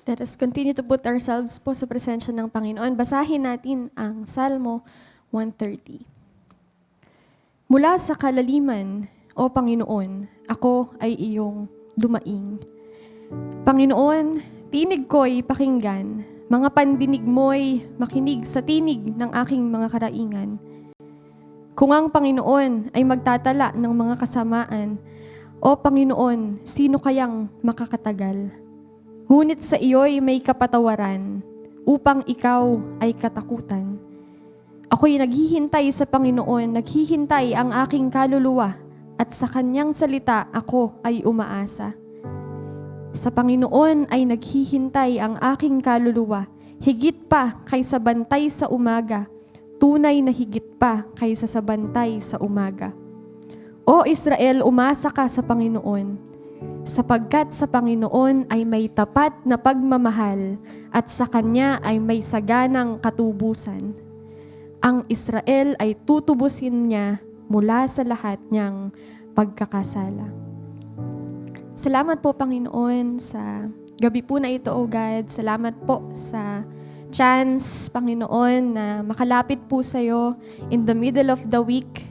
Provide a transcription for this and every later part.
Let us continue to put ourselves po sa presensya ng Panginoon. Basahin natin ang Salmo 130. Mula sa kalaliman, O Panginoon, ako ay iyong dumaing. Panginoon, tinig ko'y pakinggan, mga pandinig mo'y makinig sa tinig ng aking mga karaingan. Kung ang Panginoon ay magtatala ng mga kasamaan, O Panginoon, sino kayang makakatagal? Ngunit sa iyo'y may kapatawaran, upang ikaw ay katakutan. Ako'y naghihintay sa Panginoon, naghihintay ang aking kaluluwa, at sa kanyang salita ako ay umaasa. Sa Panginoon ay naghihintay ang aking kaluluwa, higit pa kaysa bantay sa umaga, tunay na higit pa kaysa sa bantay sa umaga. O Israel, umasa ka sa Panginoon, sapagkat sa Panginoon ay may tapat na pagmamahal at sa Kanya ay may saganang katubusan. Ang Israel ay tutubusin niya mula sa lahat niyang pagkakasala. Salamat po, Panginoon, sa gabi po na ito, O God. Salamat po sa chance, Panginoon, na makalapit po sa iyo in the middle of the week.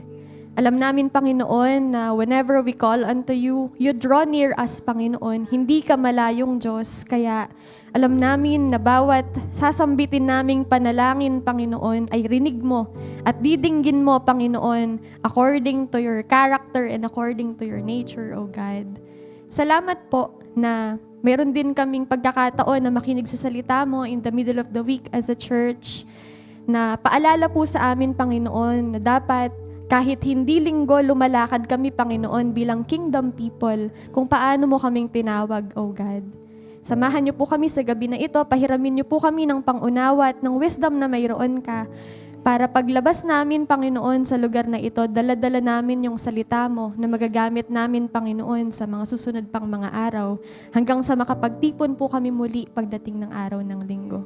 Alam namin, Panginoon, na whenever we call unto you, you draw near us, Panginoon. Hindi ka malayong Diyos, kaya alam namin na bawat sasambitin naming panalangin, Panginoon, ay rinig mo at didinggin mo, Panginoon, according to your character and according to your nature, O God. Salamat po na meron din kaming pagkakataon na makinig sa salita mo in the middle of the week as a church, na paalala po sa amin, Panginoon, na dapat kahit hindi linggo, lumalakad kami, Panginoon, bilang kingdom people, kung paano mo kaming tinawag, O God. Samahan niyo po kami sa gabi na ito, pahiramin niyo po kami ng pangunawa at ng wisdom na mayroon ka, para paglabas namin, Panginoon, sa lugar na ito, dala-dala namin yung salita mo na magagamit namin, Panginoon, sa mga susunod pang mga araw, hanggang sa makapagtipon po kami muli pagdating ng araw ng linggo.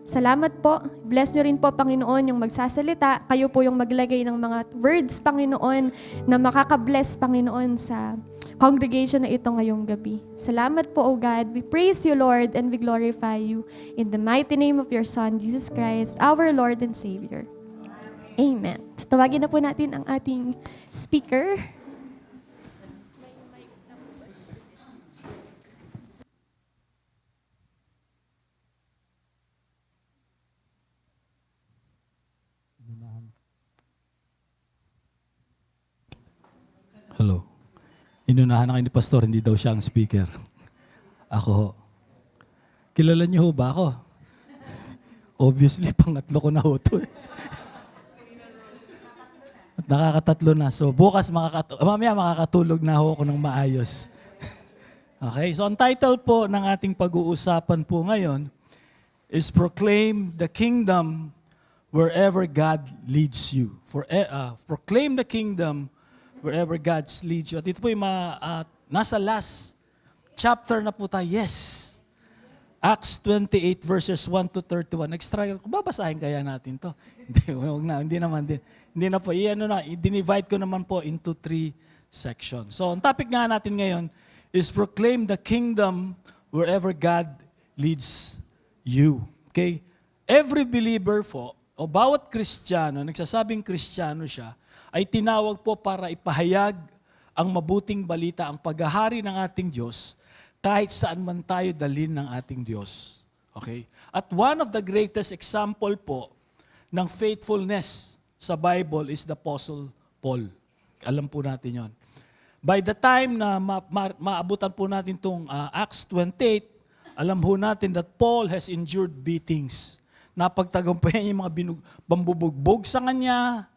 Salamat po. Bless nyo rin po, Panginoon, yung magsasalita. Kayo po yung maglagay ng mga words, Panginoon, na makakabless, Panginoon, sa congregation na ito ngayong gabi. Salamat po, O God. We praise you, Lord, and we glorify you. In the mighty name of your Son, Jesus Christ, our Lord and Savior. Amen. Tawagin na po natin ang ating speaker. Hello. Inunahan na kayo ni Pastor, hindi daw siya ang speaker. Ako ho. Kilala niyo ho ba ako? Obviously, pangatlo ko na ho ito. At nakakatatlo na. So, bukas mamaya makakatulog na ho ako ng maayos. Okay, so ang title po ng ating pag-uusapan po ngayon is Proclaim the Kingdom Wherever God Leads You. Proclaim the Kingdom wherever God leads you. At ito po yung nasa last chapter na po tayo. Yes. Acts 28 verses 1 to 31. Nag-struggle ko, babasahin kaya natin to? Hindi naman din. Hindi na po. I-divide ko naman po into 3 sections. So, ang topic nga natin ngayon is proclaim the kingdom wherever God leads you. Okay? Every believer po, o bawat Kristiyano, nagsasabing Kristiyano siya, ay tinawag po para ipahayag ang mabuting balita, ang paghahari ng ating Diyos, kahit saan man tayo dalhin ng ating Diyos. Okay? At one of the greatest example po ng faithfulness sa Bible is the Apostle Paul. Alam po natin yon. By the time na maabutan po natin itong Acts 28, alam po natin that Paul has endured beatings. Napagtagumpayan yung mga bambubugbog sa kanya,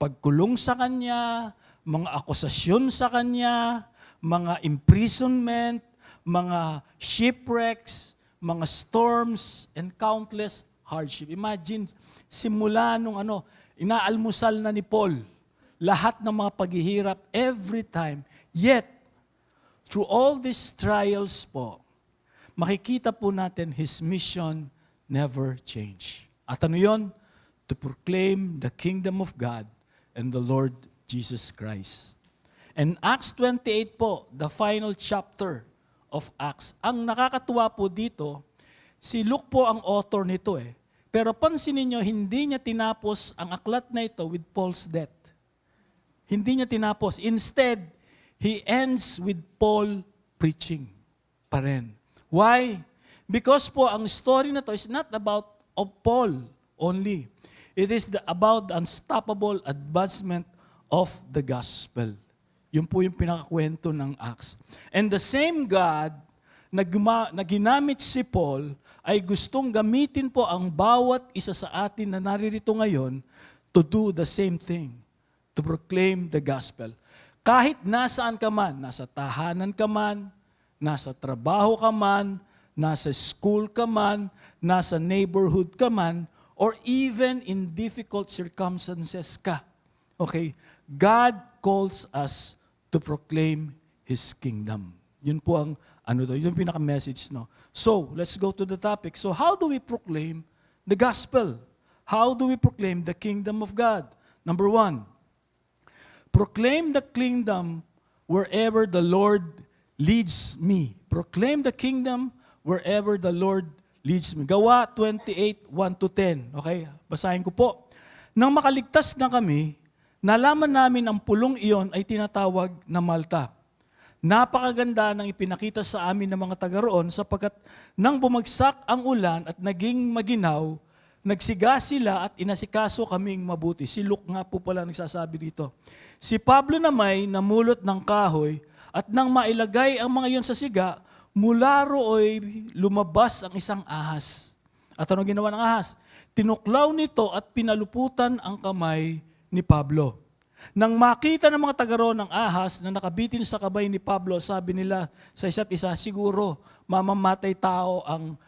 pagkulong sa kanya, mga akusasyon sa kanya, mga imprisonment, mga shipwrecks, mga storms, and countless hardship. Imagine, simula nung inaalmusal na ni Paul, lahat ng mga paghihirap every time. Yet, through all these trials po, makikita po natin his mission never changed. At ano yun? To proclaim the kingdom of God and the Lord Jesus Christ. And Acts 28 po, the final chapter of Acts. Ang nakakatuwa po dito, Si Luke po ang author nito eh. Pero pansinin niyo, hindi niya tinapos ang aklat na ito with Paul's death. Hindi niya tinapos. Instead, he ends with Paul preaching pa rin. Why? Because po ang story na to is not about of Paul only. It is about the unstoppable advancement of the gospel. Yun po yung pinakakwento ng Acts. And the same God na ginamit si Paul ay gustong gamitin po ang bawat isa sa atin na naririto ngayon to do the same thing, to proclaim the gospel. Kahit nasaan ka man, nasa tahanan ka man, nasa trabaho ka man, nasa school ka man, nasa neighborhood ka man, or even in difficult circumstances ka. Okay? God calls us to proclaim His kingdom. Yun po ang yun yung pinaka-message, no? So, let's go to the topic. So, how do we proclaim the gospel? How do we proclaim the kingdom of God? Number 1, proclaim the kingdom wherever the Lord leads me. Proclaim the kingdom wherever the Lord leads me. Gawa 28, 1-10. Okay, basahin ko po. Nang makaligtas na kami, nalaman namin ang pulong iyon ay tinatawag na Malta. Napakaganda ng ipinakita sa amin ng mga taga roon sapagkat nang bumagsak ang ulan at naging maginaw, nagsiga sila at inasikaso kaming mabuti. Si Luke nga po pala nagsasabi dito. Si Pablo na may namulot ng kahoy at nang mailagay ang mga iyon sa siga, mula rooy lumabas ang isang ahas. At ano ginawa ng ahas? Tinuklaw nito at pinaluputan ang kamay ni Pablo. Nang makita ng mga taga roon ng ahas na nakabitin sa kamay ni Pablo, sabi nila sa isa't isa, siguro mamamatay tao ang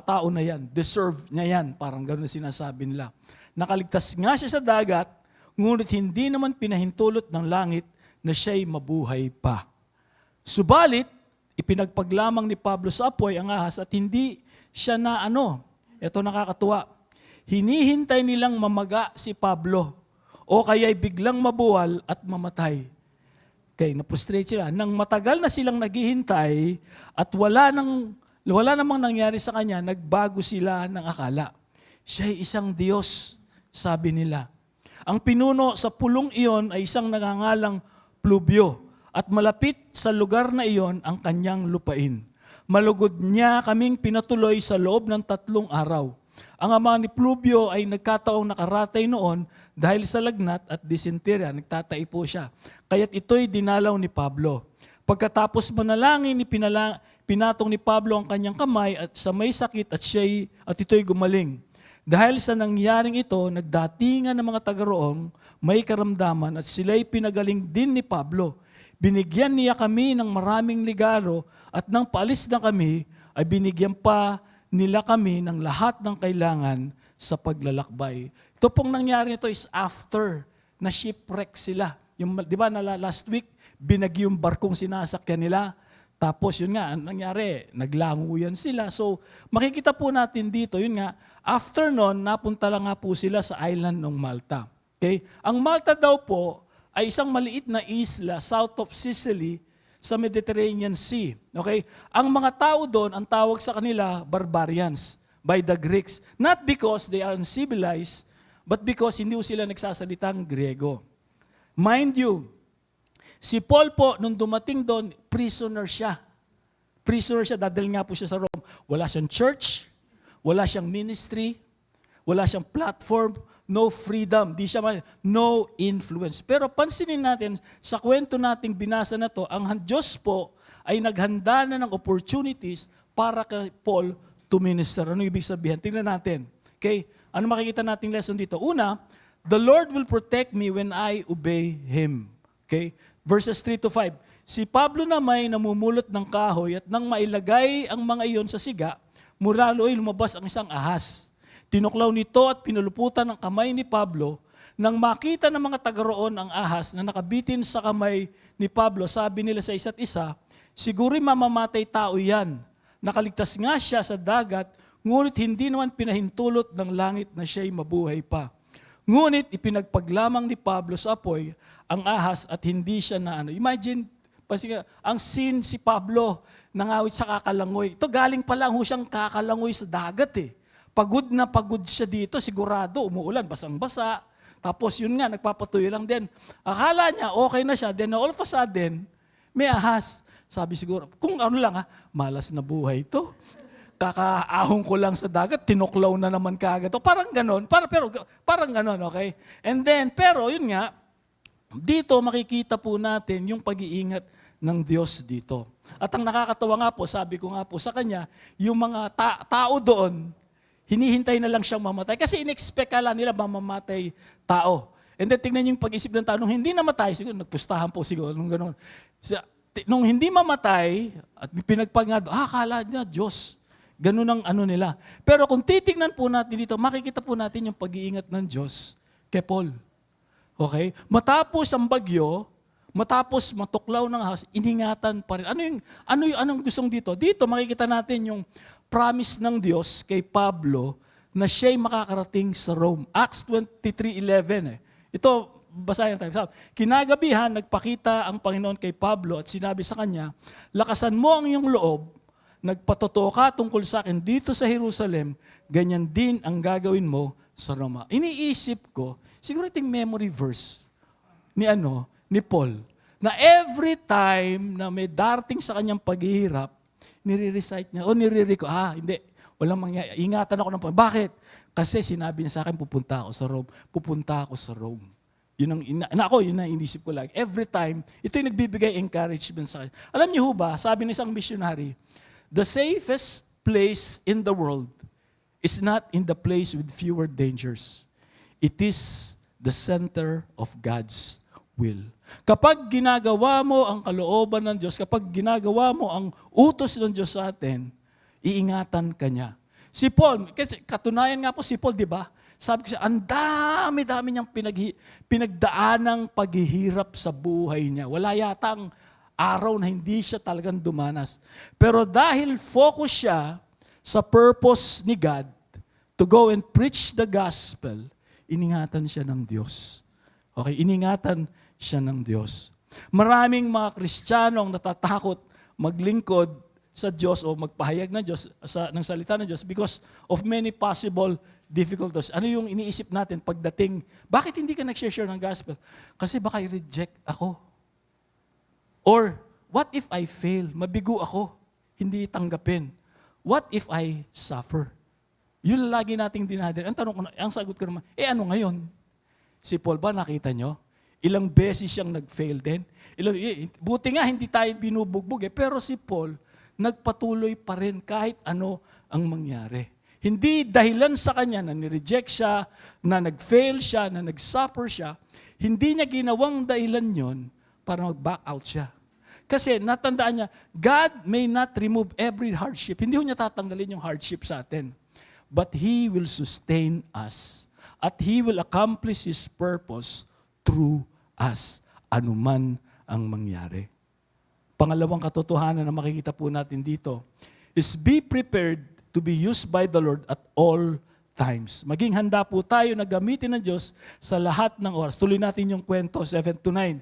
tao na yan. Deserve niya yan. Parang gano'n sinasabi nila. Nakaligtas nga siya sa dagat, ngunit hindi naman pinahintulot ng langit na siya'y mabuhay pa. Subalit, ipinagpaglamang ni Pablo sa apoy ang ahas at hindi siya ito nakakatuwa, hinihintay nilang mamaga si Pablo o kaya'y biglang mabuwal at mamatay. Okay, na-frustrate sila. Nang matagal na silang naghihintay at wala namang nangyari sa kanya, nagbago sila ng akala. Siya'y isang Diyos, sabi nila. Ang pinuno sa pulong iyon ay isang nagangalang Plubyo at malapit sa lugar na iyon ang kanyang lupain. Malugod niya kaming pinatuloy sa loob ng 3 araw. Ang ama ni Plubyo ay nagkataong nakaratay noon dahil sa lagnat at dysenteria. Nagtatay po siya. Kaya't ito'y dinalaw ni Pablo. Pagkatapos manalangin, pinatong ni Pablo ang kanyang kamay at sa may sakit at ito'y gumaling. Dahil sa nangyaring ito, nagdatingan ng mga taga roong may karamdaman at sila'y pinagaling din ni Pablo. Binigyan niya kami ng maraming ligaro at nang paalis na kami, ay binigyan pa nila kami ng lahat ng kailangan sa paglalakbay. Ito pong nangyari nito is after na shipwreck sila. Di ba last week, binagyo yung barkong sinasakyan nila. Tapos yun nga, nangyari, naglanguyan sila. So makikita po natin dito, yun nga, after nun, napunta lang nga po sila sa island ng Malta. Okay? Ang Malta daw po ay isang maliit na isla south of Sicily sa Mediterranean Sea. Okay? Ang mga tao doon, ang tawag sa kanila, barbarians by the Greeks. Not because they are uncivilized, but because hindi sila nagsasalitang Griego. Mind you, si Paul po, nung dumating doon, prisoner siya. Prisoner siya, dadalhin nga po siya sa Rome. Wala siyang church, wala siyang ministry, wala siyang platform, no freedom, no influence. Pero pansinin natin, sa kwento nating binasa na to, ang Diyos po ay naghanda na ng opportunities para kay Paul to minister. Ano ibig sabihin? Tingnan natin. Okay? Ano makikita nating lesson dito? Una, the Lord will protect me when I obey Him. Okay? Verses 3-5. Si Pablo na may namumulot ng kahoy at nang mailagay ang mga iyon sa siga, mula looy lumabas ang isang ahas. Tinuklaw nito at pinuluputan ang kamay ni Pablo. Nang makita ng mga taga roon ang ahas na nakabitin sa kamay ni Pablo, sabi nila sa isa't isa, siguro'y mamamatay tao yan. Nakaligtas nga siya sa dagat, ngunit hindi naman pinahintulot ng langit na siya'y mabuhay pa. Ngunit ipinagpaglamang ni Pablo sa apoy ang ahas at hindi siya na Imagine, Ang sin si Pablo, nangawit sa kakalangoy. Ito galing pa lang ho siyang kakalangoy sa dagat eh. Pagod na pagod siya dito, sigurado, umuulan, basang-basa. Tapos yun nga, nagpapatuloy lang din. Akala niya, okay na siya. Then all of a sudden, may ahas. Sabi siguro, kung ano lang malas na buhay ito. Kakaahon ko lang sa dagat, tinuklaw na naman kaagad. Parang ganon, parang ganon, okay? And then, pero yun nga, dito makikita po natin yung pag-iingat ng Diyos dito. At ang nakakatawa nga po, sabi ko nga po sa kanya, yung mga tao doon, hinihintay na lang siyang mamatay. Kasi in-expect ka lang nila mamamatay tao. And then tingnan niyo yung pag-isip ng tao, nung hindi namatay, siguro nagpustahan po siguro, nung gano'n. Nung hindi mamatay, at pinagpangado, akala niya Diyos. Ganun ang ano nila. Pero kung titignan po natin dito, makikita po natin yung pag-iingat ng Diyos kay Paul. Okay? Matapos ang bagyo, matapos matuklaw ng ahas, iningatan pa rin. Anong gustong dito? Dito makikita natin yung promise ng Diyos kay Pablo na siya'y makakarating sa Rome. Acts 23:11 Ito, basahin tayo. Kinagabihan, nagpakita ang Panginoon kay Pablo at sinabi sa kanya, lakasan mo ang iyong loob, nagpatotoo ka tungkol sa akin dito sa Jerusalem, ganyan din ang gagawin mo sa Roma. Iniisip ko, siguro ito yung memory verse ni Paul, na every time na may darating sa kanyang paghihirap, nire-recite niya, hindi, walang mangyayari. Ingatan ako ng Panginoon. Bakit? Kasi sinabi niya sa akin, pupunta ako sa Rome. Yun ang inisip ko lagi. Every time, ito yung nagbibigay encouragement sa akin. Alam niyo ba, sabi ng isang missionary, the safest place in the world is not in the place with fewer dangers. It is the center of God's will. Kapag ginagawa mo ang kalooban ng Diyos, kapag ginagawa mo ang utos ng Diyos sa atin, iingatan ka niya. Si Paul, kasi katunayan nga po si Paul, di ba? Sabi ko siya, ang dami-dami niyang pinagdaanang paghihirap sa buhay niya. Wala yatang araw na hindi siya talagang dumanas. Pero dahil focus siya sa purpose ni God to go and preach the gospel, iningatan siya ng Diyos. Okay, iningatan siya ng Diyos. Maraming mga Kristiyano ang natatakot maglingkod sa Diyos o magpahayag ng Diyos ng salita ng Diyos because of many possible difficulties. Ano yung iniisip natin pagdating, bakit hindi ka nag-share ng gospel? Kasi baka i-reject ako. Or, what if I fail? Mabigo ako. Hindi tanggapin. What if I suffer? Yun lagi nating dinadin. Ang sagot ko naman, ano ngayon? Si Paul ba nakita nyo? Ilang beses siyang nag-fail din. Buti nga hindi tayo binubugbog pero si Paul nagpatuloy pa rin kahit ano ang mangyari. Hindi dahilan sa kanya na nireject siya, na nag-fail siya, na nag-suffer siya. Hindi niya ginawang dahilan yon para mag-back out siya. Kasi natandaan niya, God may not remove every hardship. Hindi niya tatanggalin yung hardship sa atin. But He will sustain us. At He will accomplish His purpose through us, anuman ang mangyari. Pangalawang katotohanan na makikita po natin dito is be prepared to be used by the Lord at all times. Maging handa po tayo na gamitin ng Diyos sa lahat ng oras. Tuloy natin yung kwento, 7-9.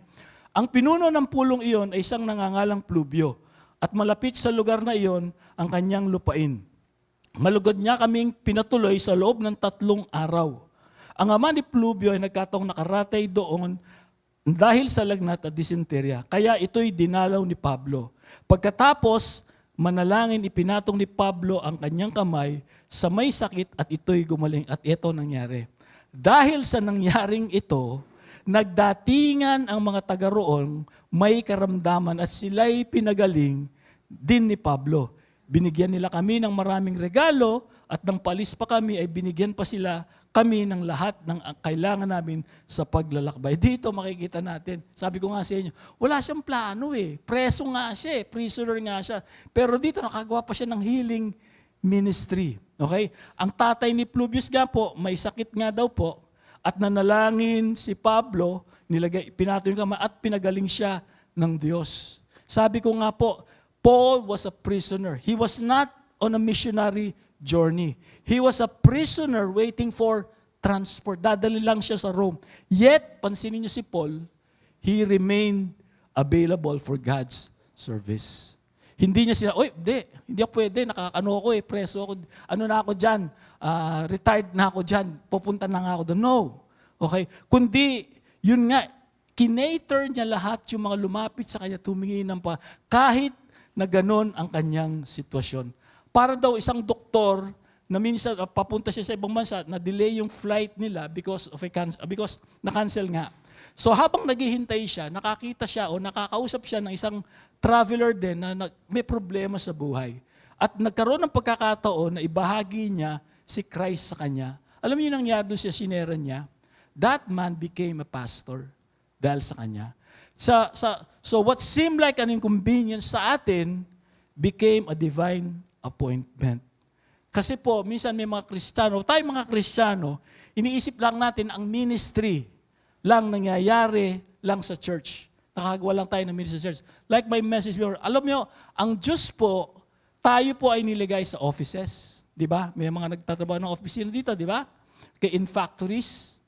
Ang pinuno ng pulong iyon ay isang nangangalang Plubyo at malapit sa lugar na iyon ang kanyang lupain. Malugod niya kaming pinatuloy sa loob ng 3 araw. Ang ama ni Plubyo ay nagkataong nakaratay doon dahil sa lagnat at dysenteria. Kaya ito'y dinalaw ni Pablo. Pagkatapos, manalangin ipinatong ni Pablo ang kanyang kamay sa may sakit at ito'y gumaling. At ito nangyari. Dahil sa nangyaring ito, nagdatingan ang mga taga roon, may karamdaman at sila'y pinagaling din ni Pablo. Binigyan nila kami ng maraming regalo at nang palis pa kami ay binigyan pa kami ng lahat ng kailangan namin sa paglalakbay. Dito makikita natin, sabi ko nga sa inyo, wala siyang plano Preso nga siya prisoner nga siya. Pero dito nakagawa pa siya ng healing ministry. Okay? Ang tatay ni Pluvius nga po, may sakit nga daw po, at nanalangin si Pablo, pinatoy yung kamay at pinagaling siya ng Diyos. Sabi ko nga po, Paul was a prisoner. He was not on a missionary journey. He was a prisoner waiting for transport. Dadali lang siya sa Rome. Yet, pansinin niyo si Paul, he remained available for God's service. Hindi niya sila, hindi ako pwede, nakakano ako preso ako, ano na ako dyan, retired na ako dyan, pupunta na nga ako doon. No. Okay? Kundi, yun nga, kinater niya lahat yung mga lumapit sa kanya, tumingi ng kahit na ganon ang kanyang sitwasyon. Para daw isang doktor na minsan papunta siya sa ibang bansa, na-delay yung flight nila because na-cancel nga. So habang naghihintay siya, nakakita siya o nakakausap siya ng isang traveler din na may problema sa buhay. At nagkaroon ng pagkakataon na ibahagi niya si Christ sa kanya. Alam niyo yung nangyari doon siya, sinera niya? That man became a pastor dahil sa kanya. So what seemed like an inconvenience sa atin became a divine appointment. Kasi po, minsan may mga Kristiyano, tayong mga Kristiyano, iniisip lang natin ang ministry lang nangyayari lang sa church. Nakagawa lang tayo ng ministry sa church. Like my message before, alam nyo, ang Diyos po, tayo po ay niligay sa offices. Di ba? May mga nagtatrabaho ng opisina dito, di ba? In factories,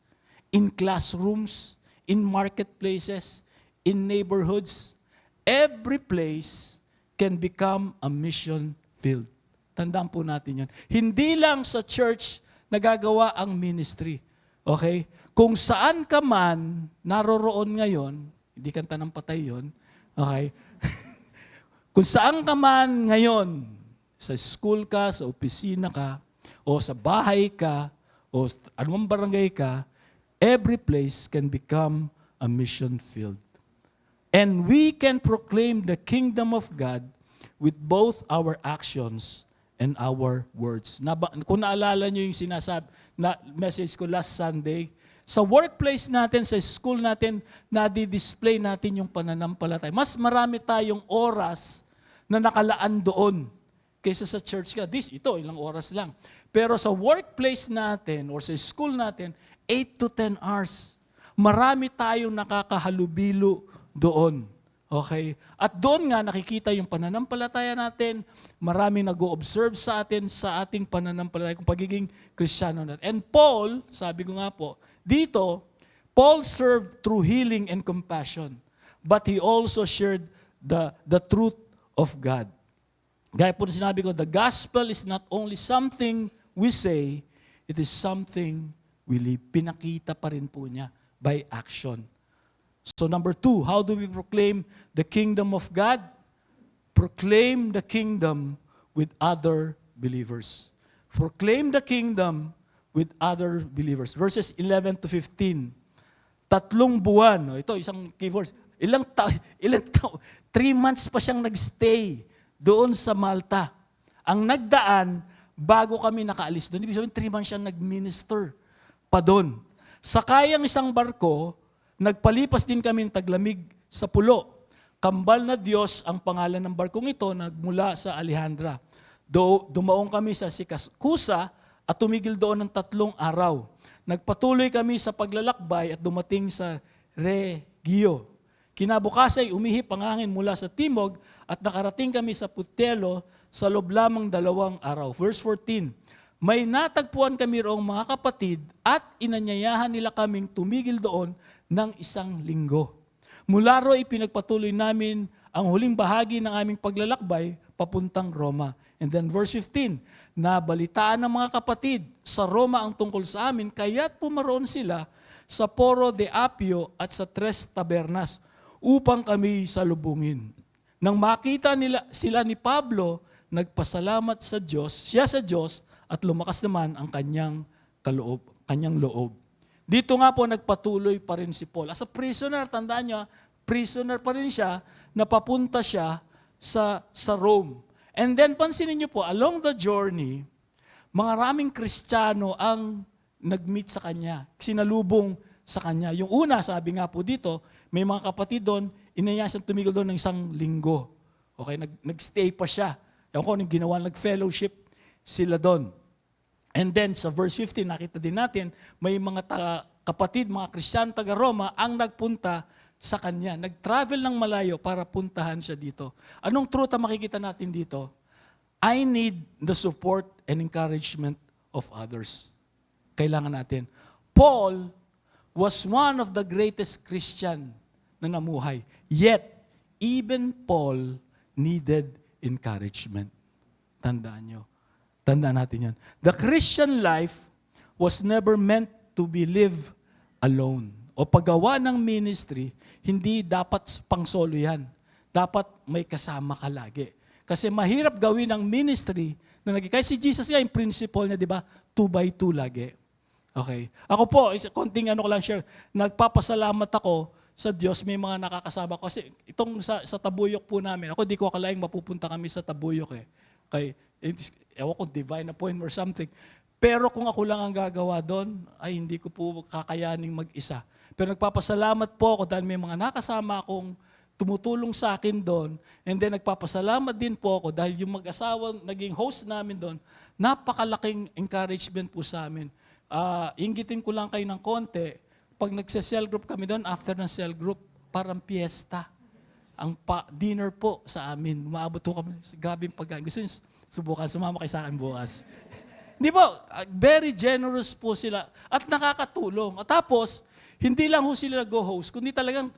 in classrooms, in marketplaces, in neighborhoods. Every place can become a mission field. Tandaan po natin yun. Hindi lang sa church nagagawa ang ministry. Okay? Kung saan ka man naroroon ngayon, hindi kanta ng patay yun. Okay? Kung saan ka man ngayon, sa school ka, sa opisina ka, o sa bahay ka, o anumang barangay ka, every place can become a mission field. And we can proclaim the kingdom of God with both our actions and our words. Kung naalala nyo yung message ko last Sunday, sa workplace natin, sa school natin, nadi-display natin yung pananampalataya. Mas marami tayong oras na nakalaan doon kaysa sa church ka. Ilang oras lang. Pero sa workplace natin or sa school natin, 8 to 10 hours. Marami tayong nakakahalubilo doon. Okay? At doon nga nakikita yung pananampalataya natin, marami nag-o-observe sa atin sa ating pananampalataya kung pagiging Kristiyano natin. And Paul, sabi ko nga po, dito, Paul served through healing and compassion, but he also shared the truth of God. Gaya po na sinabi ko, the gospel is not only something we say, it is something we live. Pinakita pa rin po niya by action. So number 2, how do we proclaim the kingdom of God? Proclaim the kingdom with other believers. Proclaim the kingdom with other believers. Verses 11 to 15. 3 buwan. Ito, isang key verse. 3 months pa siyang nagstay doon sa Malta. Ang nagdaan, bago kami nakaalis doon, ibig sabihin 3 months siyang nag-minister pa doon. Sakay ang isang barko, nagpalipas din kami ng taglamig sa pulo. Kambal na Diyos ang pangalan ng barkong ito, nagmula sa Alejandra. Dumaong kami sa Siracusa at tumigil doon ng 3 araw. Nagpatuloy kami sa paglalakbay at dumating sa Regio. Kinabukasan ay umihip ang hangin mula sa timog at nakarating kami sa Puteoli sa loob lamang 2 araw. Verse 14, may natagpuan kami roong mga kapatid at inanyayahan nila kaming tumigil doon ng 1 linggo. Mula ro ipinagpatuloy namin ang huling bahagi ng aming paglalakbay papuntang Roma. And then verse 15, nabalitaan ng mga kapatid sa Roma ang tungkol sa amin, kaya't pumaroon sila sa Foro de Apio at sa Tres Tabernas upang kami salubungin. Nang makita sila ni Pablo, nagpasalamat sa Diyos, siya sa Diyos, at lumakas naman ang kanyang loob. Dito nga po nagpatuloy pa rin si Paul. As a prisoner, tandaan nyo, prisoner pa rin siya, napapunta siya sa Rome. And then pansinin niyo po, along the journey, maraming Kristiyano ang nag-meet sa kanya, sinalubong sa kanya. Yung una, sabi nga po dito, may mga kapatid doon, inayasan tumigil doon ng 1 linggo. Okay, nag-stay pa siya. Ewan ko anong ginawa, nag-fellowship sila doon. And then sa verse 15, nakita din natin, may mga kapatid, mga Kristiyano taga Roma ang nagpunta sa kanya. Nag-travel ng malayo para puntahan siya dito. Anong truth ang makikita natin dito? I need the support and encouragement of others. Kailangan natin. Paul was one of the greatest Christian na namuhay. Yet, even Paul needed encouragement. Tandaan nyo. Tandaan natin yan. The Christian life was never meant to be lived alone. O paggawa ng ministry, hindi dapat pang solo yan. Dapat may kasama ka lagi. Kasi mahirap gawin ang ministry na kaya si Jesus nga yung principle niya, di ba? 2x2 lagi. Okay. Ako po, konting ano ko lang share, nagpapasalamat ako sa Diyos, may mga nakakasama ko. Kasi itong sa Tabuyok po namin, ako di ko akalaing mapupunta kami sa Tabuyok eh. Ewan ko, divine appointment or something. Pero kung ako lang ang gagawa doon, ay hindi ko po kakayaning mag-isa. Pero nagpapasalamat po ako dahil may mga nakasama akong tumutulong sa akin doon. And then nagpapasalamat din po ako dahil yung mag-asawang naging host namin doon, napakalaking encouragement po sa amin. Inggitin ko lang kayo ng konti, pag nagse-cell group kami doon, after ng cell group, parang piyesta. Ang dinner po sa amin, umaabot po kami, grabe yung pagkain. Gusto nyo subukan, sumama kayo sa akin bukas. Di ba? Very generous po sila at nakakatulong. At tapos, hindi lang ho sila nag-host, kundi talagang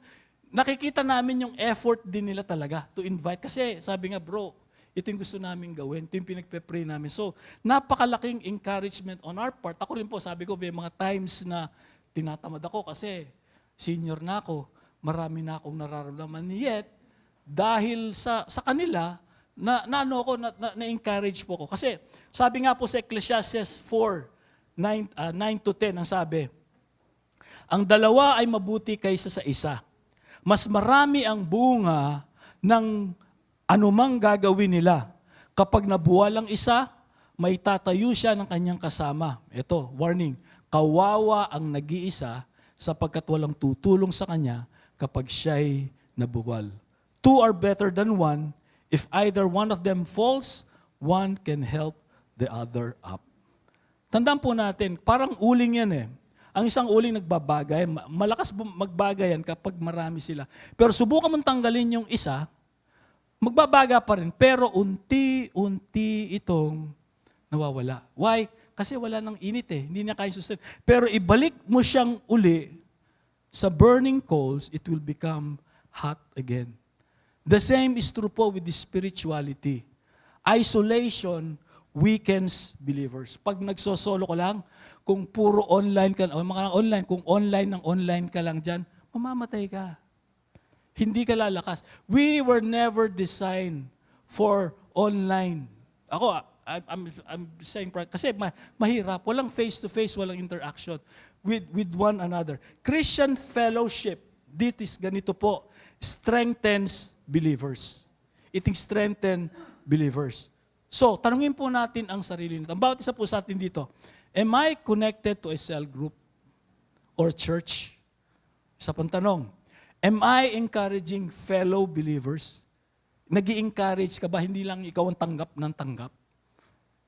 nakikita namin yung effort din nila talaga to invite. Kasi sabi nga, bro, ito yung gusto namin gawin, ito yung pinagpe-pray namin. So, napakalaking encouragement on our part. Ako rin po, sabi ko, may mga times na tinatamad ako kasi senior na ako, marami na akong nararamdaman. Yet, dahil sa kanila, na-encourage po ko. Kasi, sabi nga po sa Ecclesiastes 4, 9-10, ang sabi, ang dalawa ay mabuti kaysa sa isa. Mas marami ang bunga ng anumang gagawin nila. Kapag nabuwal ang isa, may tatayo siya ng kanyang kasama. Ito, warning, kawawa ang nag-iisa sapagkat walang tutulong sa kanya kapag siya'y nabuwal. Two are better than one. If either one of them falls, one can help the other up. Tandaan po natin, parang uling yan eh. Ang isang uling nagbabagay, malakas magbagay yan kapag marami sila. Pero subukan mong tanggalin yung isa, magbabaga pa rin. Pero unti-unti itong nawawala. Why? Kasi wala nang init eh. Hindi niya kaya sustain. Pero ibalik mo siyang uli sa burning coals, it will become hot again. The same is true po with the spirituality. Isolation weakens believers. Pag nagsosolo ka lang, kung puro online ka, o mga online, kung online ka lang dyan, mamamatay ka. Hindi ka lalakas. We were never designed for online. Ako, I'm saying, kasi mahirap. Walang face-to-face, walang interaction with one another. Christian fellowship, ganito po, strengthens believers. It strengthens believers. So, tanungin po natin ang sarili natin. Bawat isa po sa atin dito, am I connected to a cell group or church? Isa pang tanong, am I encouraging fellow believers? Nag-i-encourage ka ba? Hindi lang ikaw ang tanggap ng tanggap.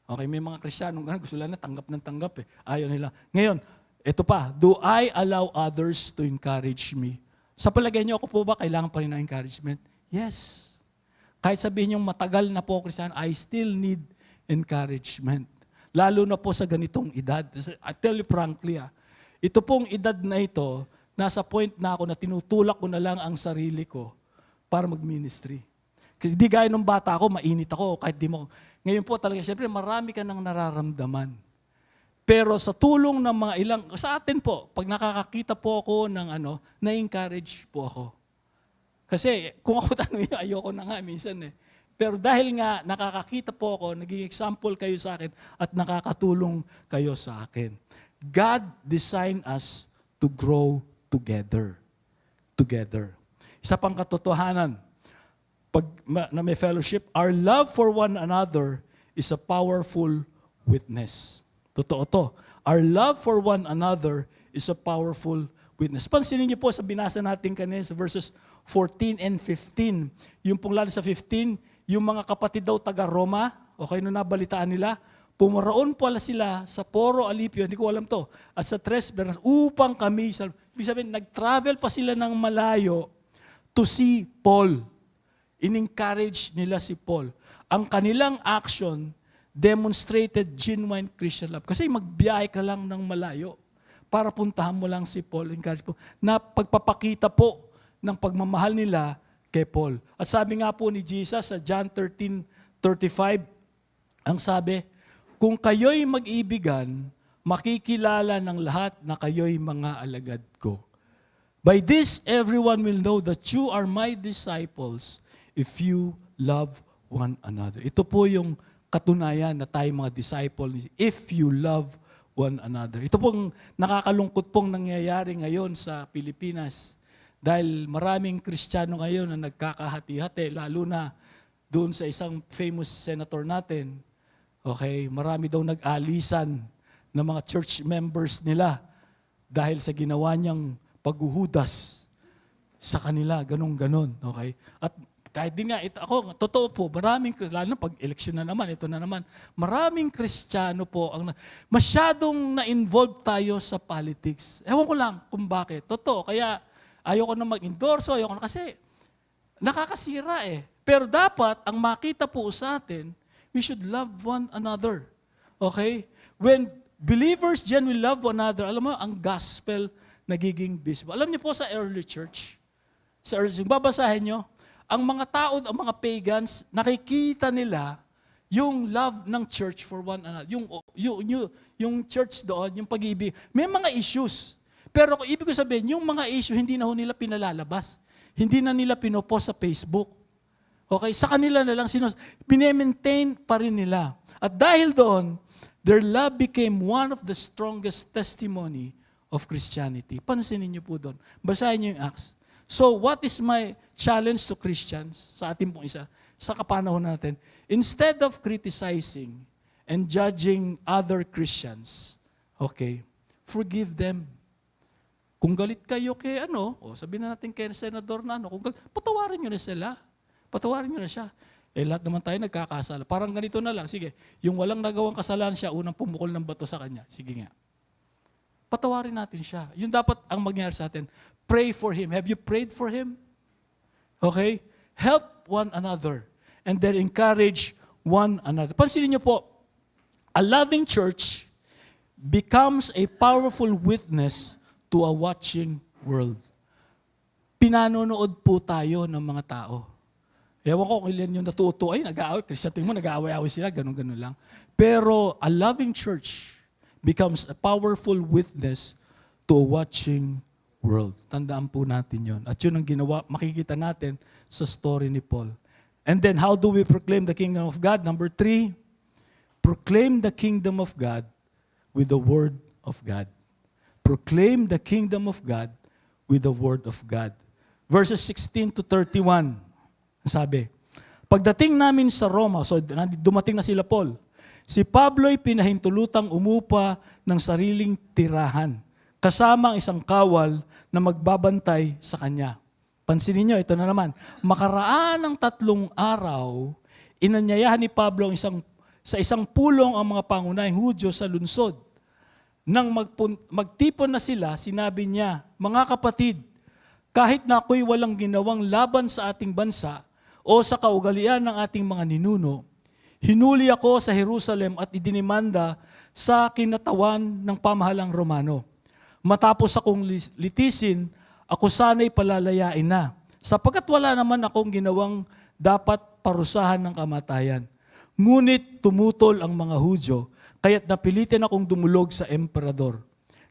Okay, may mga Kristiyanong gusto lang na tanggap ng tanggap eh. Ayaw nila. Ngayon, ito pa, do I allow others to encourage me? Sa palagay niyo, ako po ba kailangan pa rin ng encouragement? Yes. Kahit sabihin niyong matagal na po Kristiyano, I still need encouragement. Lalo na po sa ganitong edad. I tell you frankly, ito pong edad na ito, nasa point na ako na tinutulak ko na lang ang sarili ko para mag-ministry. Kasi di gaya nung bata ako, mainit ako, kahit di mo. Ngayon po talaga, siyempre marami ka nang nararamdaman. Pero sa tulong ng mga ilang, sa atin po, pag nakakakita po ako ng na-encourage po ako. Kasi kung ako tanongin, ayoko na nga minsan eh. Pero dahil nga nakakakita po ako, naging example kayo sa akin at nakakatulong kayo sa akin. God designed us to grow together. Together. Isa pang katotohanan, pag na may fellowship, our love for one another is a powerful witness. Totoo to. Our love for one another is a powerful witness. Pansinin niyo po sa binasa natin kanina sa verses 14 and 15. Yung pong lalo sa 15, yung mga kapatid daw taga Roma, okay, nung nabalitaan nila, pumaraon pala sila sa Poro Alipio, hindi ko alam to, at sa Tres Bernas, upang kami, ibig sabihin, nag-travel pa sila ng malayo to see Paul. In-encourage nila si Paul. Ang kanilang action demonstrated genuine Christian love. Kasi magbiyahe ka lang ng malayo para puntahan mo lang si Paul, encourage po, na pagpapakita po ng pagmamahal nila kay Paul. At sabi nga po ni Jesus sa John 13:35, ang sabi, kung kayo'y mag-ibigan, makikilala ng lahat na kayo'y mga alagad ko. By this, everyone will know that you are my disciples if you love one another. Ito po yung katunayan na tayo mga disciple, if you love one another. Ito pong nakakalungkot pong nangyayari ngayon sa Pilipinas dahil maraming Kristiyano ngayon na nagkakahati-hati, lalo na doon sa isang famous senator natin. Okay, marami daw nag-alisan ng mga church members nila dahil sa ginawa niyang paghuhudas sa kanila, ganun-ganon. Okay? At kahit din nga, ako, totoo po, maraming, lalo na pag eleksyon na naman, ito na naman, maraming Kristiyano po, masyadong na-involve tayo sa politics. Ewan ko lang kung bakit. Totoo, kaya ayoko na mag-endorso, ayoko na kasi nakakasira eh. Pero dapat, ang makita po sa atin, we should love one another. Okay? When believers genuinely love one another, alam mo, ang gospel nagiging visible. Alam niyo po sa early church, babasahin niyo, ang mga tao, ang mga pagans, nakikita nila yung love ng church for one another. Yung church doon, yung pag-ibig. May mga issues. Pero kung ibig ko sabihin, yung mga issue, hindi na ho nila pinalalabas. Hindi na nila pinopost sa Facebook. Okay? Sa kanila na lang, pinemaintain pa rin nila. At dahil doon, their love became one of the strongest testimony of Christianity. Pansinin niyo po doon. Basahin niyo yung Acts. So, what is my challenge to Christians sa ating pong isa, sa kapanahon natin? Instead of criticizing and judging other Christians, okay, forgive them. Kung galit kayo kay sabihin na natin kay senador na patawarin niyo na sila. Patawarin niyo na siya. Lahat naman tayo nagkakasala. Parang ganito na lang. Sige, yung walang nagawang kasalanan siya, unang pumukol ng bato sa kanya. Sige nga. Patawarin natin siya. Yun dapat ang mangyari sa atin. Pray for him. Have you prayed for him? Okay? Help one another. And then encourage one another. Pansinin niyo po, a loving church becomes a powerful witness to a watching world. Pinanonood po tayo ng mga tao. Ewan ko kung ilan yung natuto, nag-aaway, Kristiyan mo, nag-aaway-aaway sila, ganun-ganun lang. Pero a loving church becomes a powerful witness to a watching world. Tandaan po natin yon. At yun ang ginawa, makikita natin sa story ni Paul. And then, how do we proclaim the kingdom of God? Number 3, proclaim the kingdom of God with the word of God. Proclaim the kingdom of God with the word of God. Verses 16 to 31, sabi, pagdating namin sa Roma, so dumating na sila Paul, si Pablo'y pinahintulutang umupa ng sariling tirahan, kasama ang isang kawal na magbabantay sa kanya. Pansinin niyo, ito na naman. Makaraan ng 3 araw, inanyayahan ni Pablo sa isang pulong ang mga pangunahing Hudyo sa lungsod. Nang magtipon na sila, sinabi niya, mga kapatid, kahit na ako'y walang ginawang laban sa ating bansa o sa kaugalian ng ating mga ninuno, hinuli ako sa Jerusalem at idinimanda sa kinatawan ng pamahalang Romano. Matapos akong litisin, ako sana'y palalayain na, sapagkat wala naman akong ginawang dapat parusahan ng kamatayan. Ngunit tumutol ang mga Hudyo, kaya't napilitin akong dumulog sa emperador.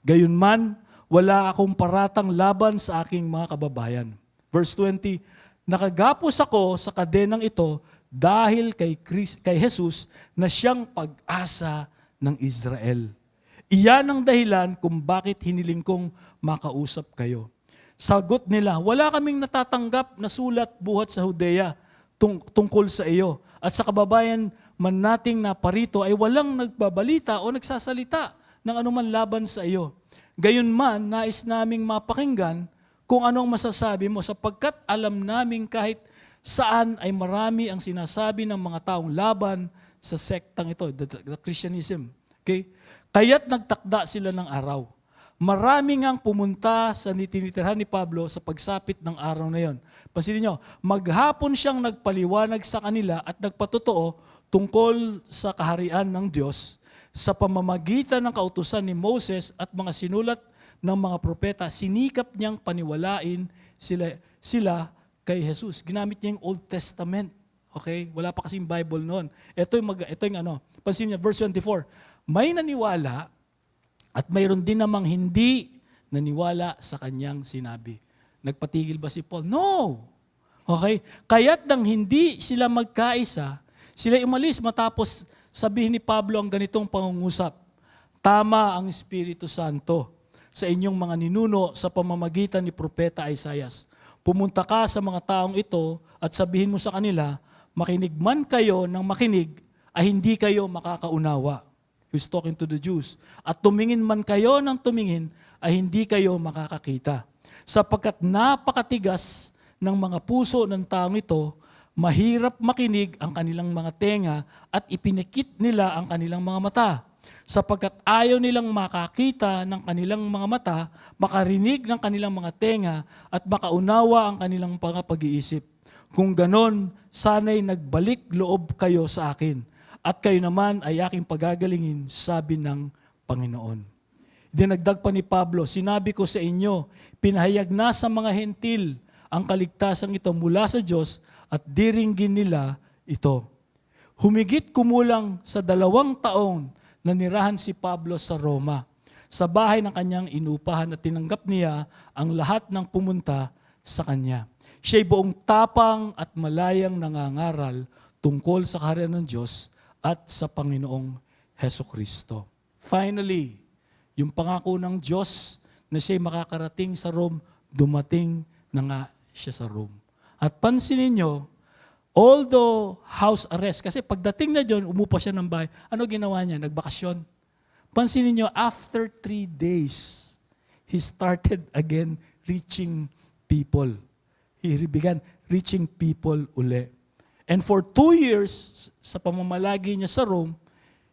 Gayunman, wala akong paratang laban sa aking mga kababayan. Verse 20, nakagapos ako sa kadenang ito dahil kay Jesus na siyang pag-asa ng Israel. Iyan ang dahilan kung bakit hiniling kong makausap kayo. Sagot nila, wala kaming natatanggap na sulat buhat sa Judea tungkol sa iyo. At sa kababayan man nating naparito ay walang nagbabalita o nagsasalita ng anuman laban sa iyo. Gayunman, nais naming mapakinggan kung anong masasabi mo sapagkat alam naming kahit saan ay marami ang sinasabi ng mga taong laban sa sektang ito, the Christianism. Okay? Kaya't nagtakda sila ng araw. Marami ngang pumunta sa tinitirhan ni Pablo sa pagsapit ng araw na yon. Pansinin nyo, maghapon siyang nagpaliwanag sa kanila at nagpatotoo tungkol sa kaharian ng Diyos sa pamamagitan ng kautusan ni Moses at mga sinulat ng mga propeta. Sinikap niyang paniwalain sila kay Jesus. Ginamit niya yung Old Testament. Okay? Wala pa kasing Bible noon. Ito yung pansin niya, verse 24. May naniwala at mayroon din namang hindi naniwala sa kanyang sinabi. Nagpatigil ba si Paul? No! Okay? Kaya't nang hindi sila magkaisa, sila umalis matapos sabihin ni Pablo ang ganitong pangungusap. Tama ang Espiritu Santo sa inyong mga ninuno sa pamamagitan ni Propeta Isaias. Pumunta ka sa mga taong ito at sabihin mo sa kanila, makinig man kayo ng makinig, ay hindi kayo makakaunawa. He's talking to the Jews. At tumingin man kayo ng tumingin, ay hindi kayo makakakita. Sapagkat napakatigas ng mga puso ng taong ito, mahirap makinig ang kanilang mga tenga at ipinikit nila ang kanilang mga mata. Sapagkat ayaw nilang makakita ng kanilang mga mata, makarinig ng kanilang mga tenga, at makaunawa ang kanilang mga pag-iisip. Kung ganon, sana'y nagbalik loob kayo sa akin, at kayo naman ay aking pagagalingin, sabi ng Panginoon. Dinagdag pa ni Pablo, sinabi ko sa inyo, pinahayag na sa mga hentil ang kaligtasan ito mula sa Diyos, at diringgin nila ito. Humigit kumulang sa 2 taon, nanirahan si Pablo sa Roma. Sa bahay ng kanyang inupahan at tinanggap niya ang lahat ng pumunta sa kanya. Siya'y buong tapang at malayang nangangaral tungkol sa kaharian ng Diyos at sa Panginoong Hesukristo. Finally, yung pangako ng Diyos na siya'y makakarating sa Rome, dumating na nga siya sa Rome. At pansinin nyo, although house arrest, kasi pagdating na dyan, umupa siya ng bahay. Ano ginawa niya? Nagbakasyon. Pansinin nyo, after 3 days, he started again reaching people. He began reaching people uli. And for 2 years, sa pamamalagi niya sa Rome,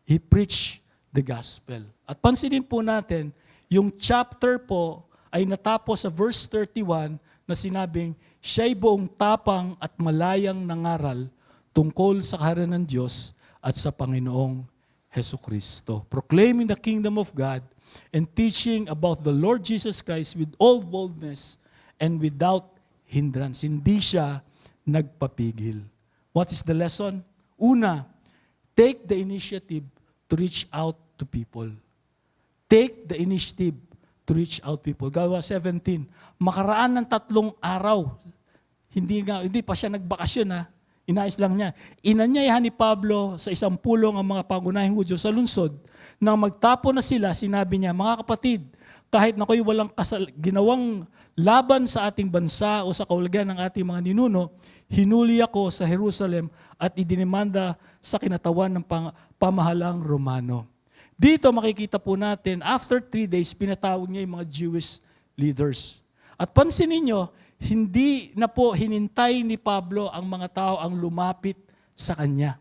he preached the gospel. At pansinin po natin, yung chapter po ay natapos sa verse 31 na sinabing, siya'y buong tapang at malayang nangaral tungkol sa kaharian ng Diyos at sa Panginoong Hesukristo. Proclaiming the kingdom of God and teaching about the Lord Jesus Christ with all boldness and without hindrance. Hindi siya nagpapigil. What is the lesson? Una, take the initiative to reach out to people. Take the initiative to reach out people. Gawa 17, makaraan ng 3 araw, hindi pa siya nagbakasyon ha, inayos lang niya. Inanyayahan ni Pablo sa 10 ang mga pangunahing Hudyo sa lungsod. Nang magtapo na sila, sinabi niya, mga kapatid, kahit na kayo walang ginawang laban sa ating bansa o sa kaulgan ng ating mga ninuno, hinuli ako sa Jerusalem at idinimanda sa kinatawan ng pamahalang Romano. Dito makikita po natin, after 3 days, pinatawag niya yung mga Jewish leaders. At pansinin niyo, hindi na po hinintay ni Pablo ang mga tao ang lumapit sa kanya.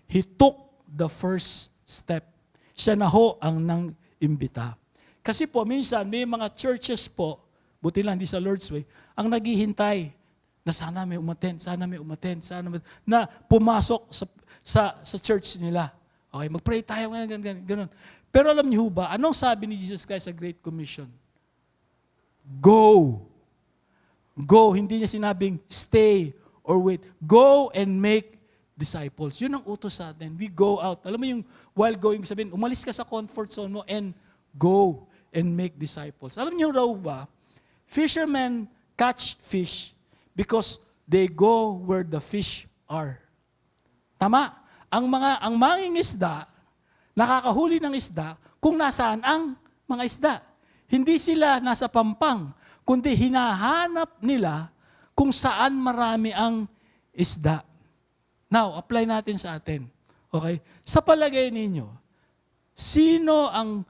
He took the first step. Siya na ho ang nang-imbita. Kasi po, minsan, may mga churches po, buti lang, di sa Lord's Way, ang naghihintay na sana may umattend, na pumasok sa church nila. Okay, mag-pray tayo, ganun. Pero alam niyo ba, anong sabi ni Jesus Christ sa Great Commission? Go. Go. Hindi niya sinabing stay or wait. Go and make disciples. Yun ang utos sa atin. We go out. Alam mo yung while going, sabihin, umalis ka sa comfort zone mo and go and make disciples. Alam niyo raw ba, fishermen catch fish because they go where the fish are. Tama. Ang mangingisda, nakakahuli ng isda kung nasaan ang mga isda. Hindi sila nasa pampang, kundi hinahanap nila kung saan marami ang isda. Now, apply natin sa atin. Okay? Sa palagay ninyo, sino ang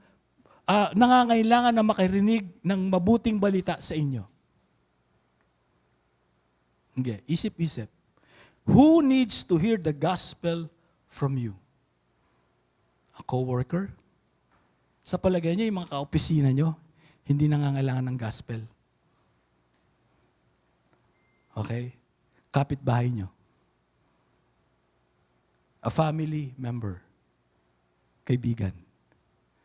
nangangailangan na makarinig ng mabuting balita sa inyo? Okay, isip-isip. Who needs to hear the gospel from you? A co-worker? Sa palagay niyo, yung mga kaopisina niyo, hindi nangangailangan ng gospel. Okay? Kapitbahay niyo. A family member. Kaibigan.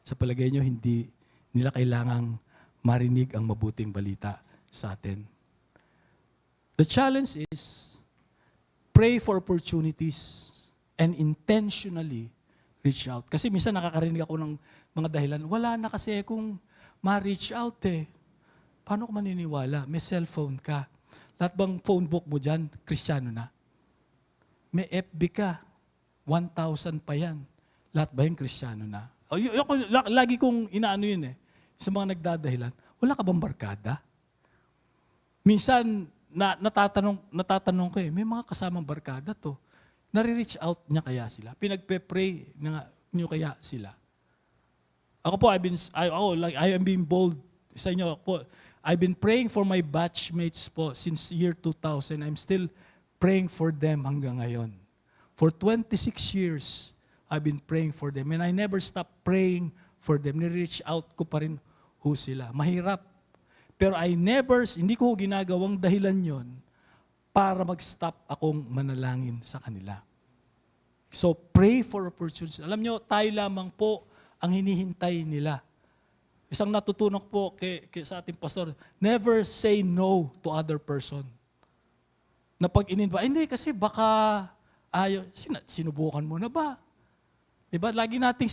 Sa palagay niyo, hindi nila kailangang marinig ang mabuting balita sa atin. The challenge is, pray for opportunities and intentionally reach out. Kasi minsan nakakarinig ako ng mga dahilan, wala na kasi kung ma-reach out eh. Paano ko maniniwala? May cellphone ka. Lahat bang phone book mo dyan, Kristiyano na? May FB ka, 1,000 pa yan. Lahat ba yung Kristiyano na? Lagi kong inaano yun eh, sa mga nagdadahilan, wala ka bang barkada? Minsan, natatanong ko eh, may mga kasamang barkada to. Nare-reach out niya kaya sila? Pinagpe-pray niyo kaya sila? Ako po, I am being bold sa inyo po. I've been praying for my batchmates po since year 2000. I'm still praying for them hanggang ngayon. For 26 years, I've been praying for them. And I never stop praying for them. Ni-reach out ko pa rin ho sila. Mahirap. Pero hindi ko ginagawang dahilan yon para mag-stop akong manalangin sa kanila. So, pray for opportunities. Alam nyo, tayo lamang po ang hinihintay nila. Isang natutunan ko po sa ating pastor, never say no to other person. Na pag hindi kasi baka ayaw, sinubukan mo na ba? Diba? Lagi nating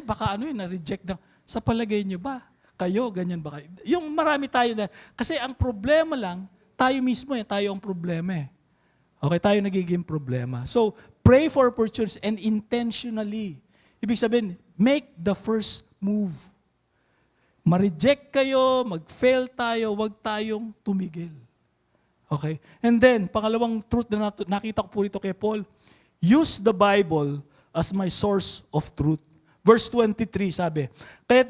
baka na-reject na. Sa palagay nyo ba? Kayo, ganyan ba kayo? Yung marami tayo na. Kasi ang problema lang, tayo mismo tayo ang problema eh. Okay, tayo nagiging problema. So, pray for opportunities and intentionally. Ibig sabihin, make the first move. Ma-reject kayo, mag-fail tayo, wag tayong tumigil. Okay? And then, pangalawang truth na nakita ko po rito kay Paul, use the Bible as my source of truth. Verse 23 sabi, kaya't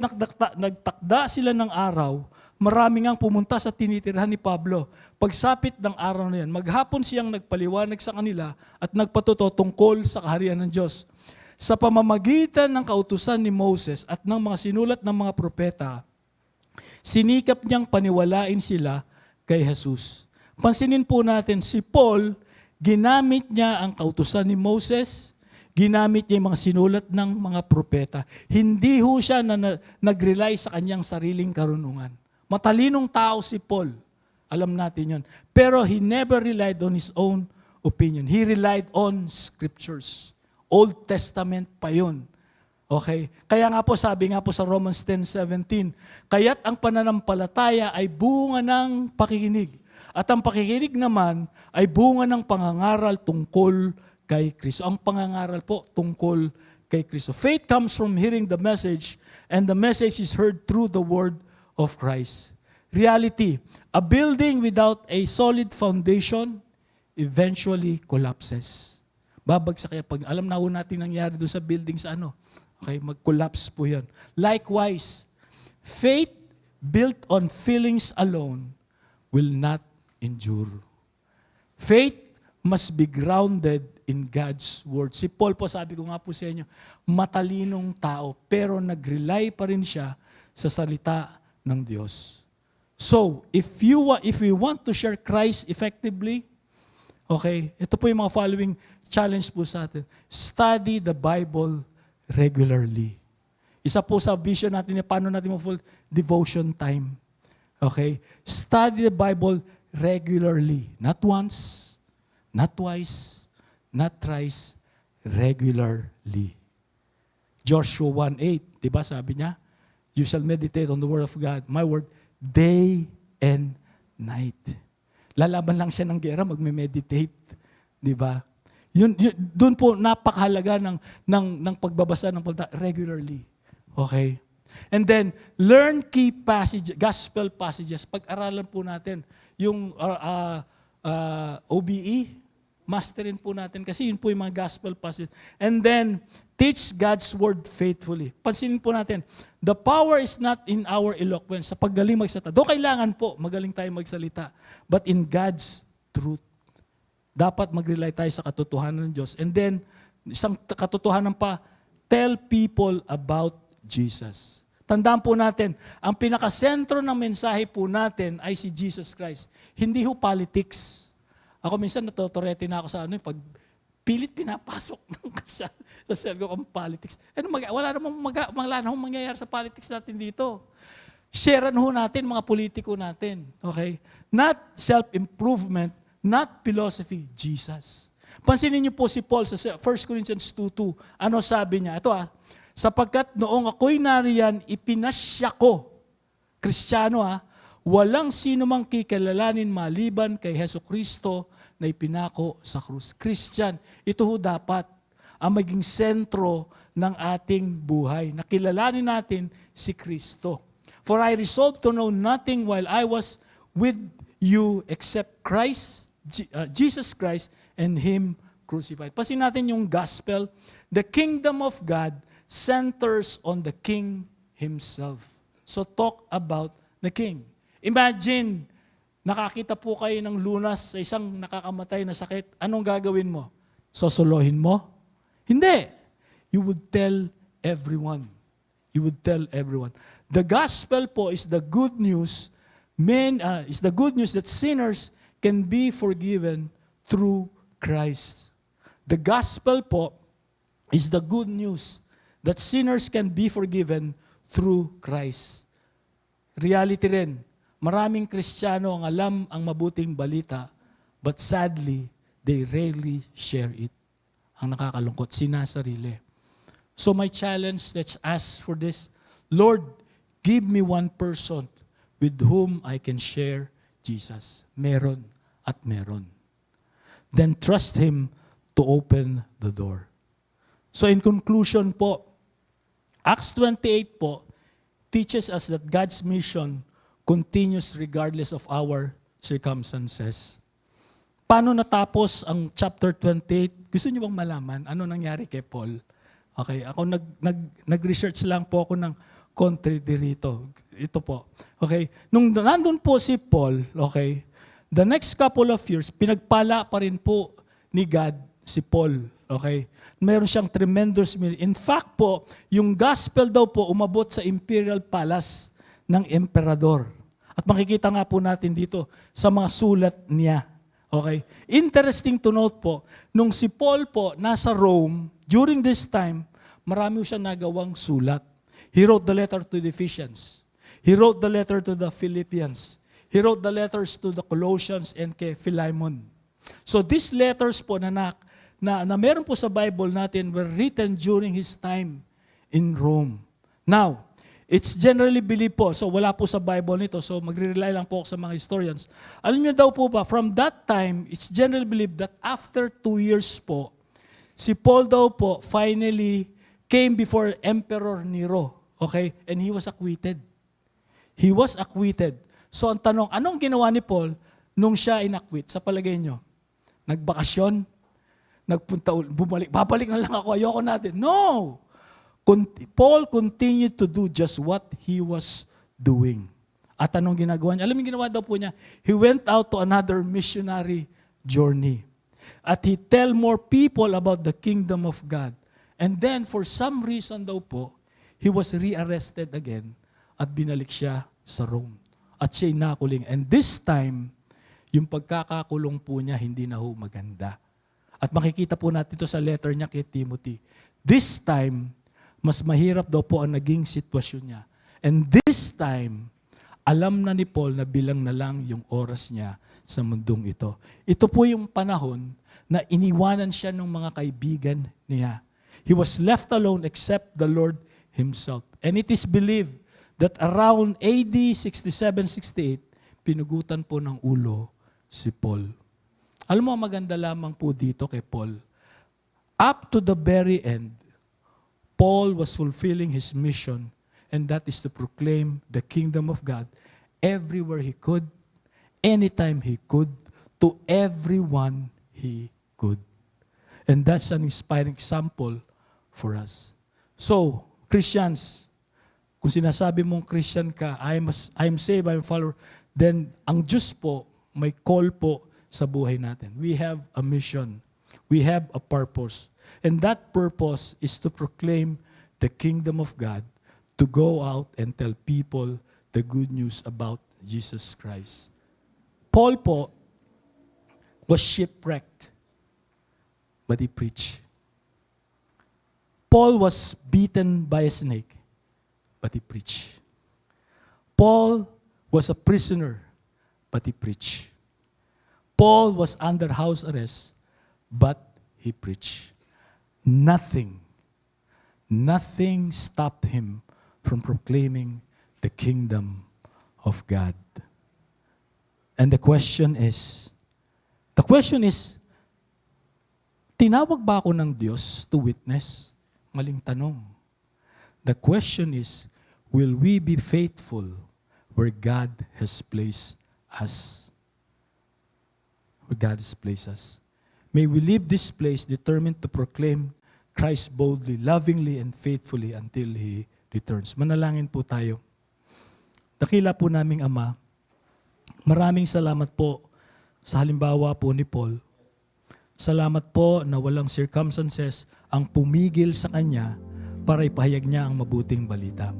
nagtakda sila ng araw, marami ngang pumunta sa tinitirhan ni Pablo. Pagsapit ng araw na yan, maghapon siyang nagpaliwanag sa kanila at nagpatuto tungkol sa kaharian ng Diyos. Sa pamamagitan ng kautusan ni Moses at ng mga sinulat ng mga propeta, sinikap niyang paniwalain sila kay Jesus. Pansinin po natin, si Paul, ginamit niya ang kautusan ni Moses, ginamit niya yung mga sinulat ng mga propeta. Hindi ho siya nag-rely sa kanyang sariling karunungan. Matalinong tao si Paul. Alam natin yun. Pero he never relied on his own opinion. He relied on scriptures. Old Testament pa yun. Okay? Kaya nga po, sabi nga po sa Romans 10:17, kaya't ang pananampalataya ay bunga ng pakikinig. At ang pakikinig naman ay bunga ng pangangaral tungkol kay Kristo. Ang pangangaral po tungkol kay Kristo. Faith comes from hearing the message, and the message is heard through the word of Christ. Reality, a building without a solid foundation eventually collapses. Babagsak kaya pag alam na ho natin nangyari doon sa building sa okay, mag-collapse po yan. Likewise, faith built on feelings alone will not endure. Faith must be grounded in God's word. Si Paul po, sabi ko nga po sa inyo, matalinong tao, pero nag-rely pa rin siya sa salita ng Diyos. So, if we want to share Christ effectively, okay, ito po yung mga following challenge po sa atin. Study the Bible regularly. Isa po sa vision natin, paano natin ma-full devotion time. Okay? Study the Bible regularly. Not once, not twice, not thrice, regularly. Joshua 1:8, di ba sabi niya? You shall meditate on the word of God, my word, day and night. Lalaban lang siya ng gera, magme-meditate. Di ba? Doon po napakahalaga ng pagbabasa ng regularly. Okay? And then, learn key passages, gospel passages. Pag-aralan po natin yung OBE, masterin po natin kasi yun po yung mga gospel passages. And then, teach God's word faithfully. Pansinin po natin, the power is not in our eloquence, sa paggaling magsalita. Doon kailangan po, magaling tayo magsalita. But in God's truth. Dapat mag-rely tayo sa katotohanan ng Diyos. And then, isang katotohanan pa, tell people about Jesus. Tandaan po natin, ang pinakasentro ng mensahe po natin ay si Jesus Christ. Hindi ho politics. Ako minsan natotorete na ako sa pag pilit pinapasok sa sergo ang politics. Wala namang mangyayari sa politics natin dito. Sharean ho natin mga politiko natin. Okay? Not self-improvement, not philosophy, Jesus. Pansinin niyo po si Paul sa 1 Corinthians 2:2. Ano sabi niya? Ito sapagkat noong ako'y nariyan, ipinasya ko, Kristiyano walang sino mang kikilalanin maliban kay Hesus Kristo na ipinako sa krus. Christian, ito dapat ang maging sentro ng ating buhay. Nakilalanin natin si Kristo. For I resolved to know nothing while I was with you except Christ, Jesus Christ, and Him crucified. Pasin natin yung gospel. The kingdom of God centers on the King Himself. So talk about the King. Imagine, nakakita po kayo ng lunas sa isang nakakamatay na sakit. Anong gagawin mo? Sosolohin mo? Hindi. You would tell everyone. You would tell everyone. The gospel po is the good news. Is the good news that sinners can be forgiven through Christ. The gospel po is the good news that sinners can be forgiven through Christ. Reality rin, maraming Kristiyano ang alam ang mabuting balita, but sadly, they rarely share it. Ang nakakalungkot, sinasarili. So my challenge, let's ask for this. Lord, give me one person with whom I can share Jesus. Meron at meron. Then trust Him to open the door. So in conclusion po, Acts 28 po teaches us that God's mission continues regardless of our circumstances. Paano natapos ang chapter 28? Gusto niyo bang malaman ano nangyari kay Paul? Okay, ako nag-research lang po ako ng country dito. Ito po. Okay, nung nandun po si Paul, okay, the next couple of years, pinagpala pa rin po ni God si Paul. Okay? Meron siyang tremendous ministry. In fact po, yung gospel daw po umabot sa imperial palace ng emperador. At makikita nga po natin dito sa mga sulat niya. Okay? Interesting to note po, nung si Paul po nasa Rome, during this time, marami siya nagawang sulat. He wrote the letter to the Ephesians. He wrote the letter to the Philippians. He wrote the letters to the Colossians and kay Philemon. So these letters po na meron po sa Bible natin were written during his time in Rome. Now, it's generally believed po, so wala po sa Bible nito, so magre-rely lang po ako sa mga historians. Alam niyo daw po ba, from that time, it's generally believed that after 2 years po, si Paul daw po finally came before Emperor Nero. Okay? And he was acquitted. He was acquitted. So ang tanong, anong ginawa ni Paul nung siya inakwit? Sa palagay nyo? Nagbakasyon? Babalik na lang ako, ayoko natin. No! Paul continued to do just what he was doing. At anong ginagawa niya? Alam mo ginawa daw po niya? He went out to another missionary journey. At he tell more people about the kingdom of God. And then, for some reason daw po, he was rearrested again at binalik siya sa Rome. At siya'y nakuling. And this time, yung pagkakakulong po niya, hindi na ho maganda. At makikita po natin ito sa letter niya kay Timothy. This time, mas mahirap daw po ang naging sitwasyon niya. And this time, alam na ni Paul na bilang na lang yung oras niya sa mundong ito. Ito po yung panahon na iniwanan siya ng mga kaibigan niya. He was left alone except the Lord Himself. And it is believed that around AD 67-68, pinugutan po ng ulo si Paul. Alam mo, maganda lamang po dito kay Paul. Up to the very end, Paul was fulfilling his mission, and that is to proclaim the kingdom of God everywhere he could, anytime he could, to everyone he could. And that's an inspiring example for us. So, Christians, kung sinasabi mong Christian ka, I'm saved, I'm a follower, then ang Diyos po, may call po sa buhay natin. We have a mission. We have a purpose. And that purpose is to proclaim the kingdom of God, to go out and tell people the good news about Jesus Christ. Paul po was shipwrecked, but he preached. Paul was beaten by a snake, but he preached. Paul was a prisoner, but he preached. Paul was under house arrest, but he preached. Nothing stopped him from proclaiming the kingdom of God. And the question is, tinawag ba ako ng Diyos to witness? Maling tanong. The question is, will we be faithful where God has placed us? Where God has placed us. May we leave this place determined to proclaim Christ boldly, lovingly, and faithfully until He returns. Manalangin po tayo. Dakila po naming Ama, maraming salamat po sa halimbawa po ni Paul. Salamat po na walang circumstances ang pumigil sa kanya para ipahayag niya ang mabuting balita.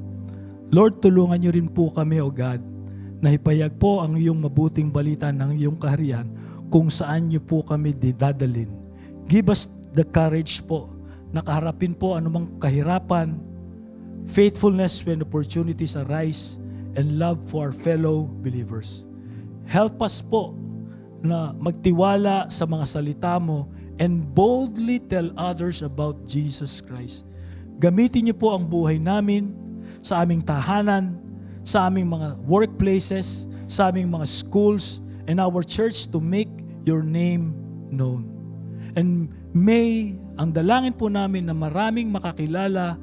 Lord, tulungan niyo rin po kami, O God, na ipahayag po ang iyong mabuting balita ng iyong kaharian kung saan niyo po kami didadalin. Give us the courage po na kaharapin po anumang kahirapan, faithfulness when opportunities arise, and love for our fellow believers. Help us po na magtiwala sa mga salita mo and boldly tell others about Jesus Christ. Gamitin niyo po ang buhay namin sa aming tahanan, sa aming mga workplaces, sa aming mga schools, and our church to make your name known. And may ang dalangin po namin na maraming makakilala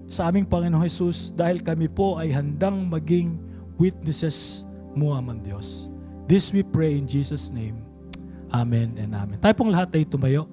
sa aming Panginoong Jesus dahil kami po ay handang maging witnesses mo, Amang Diyos. This we pray in Jesus' name. Amen and amen. Tayo pong lahat ay tumayo.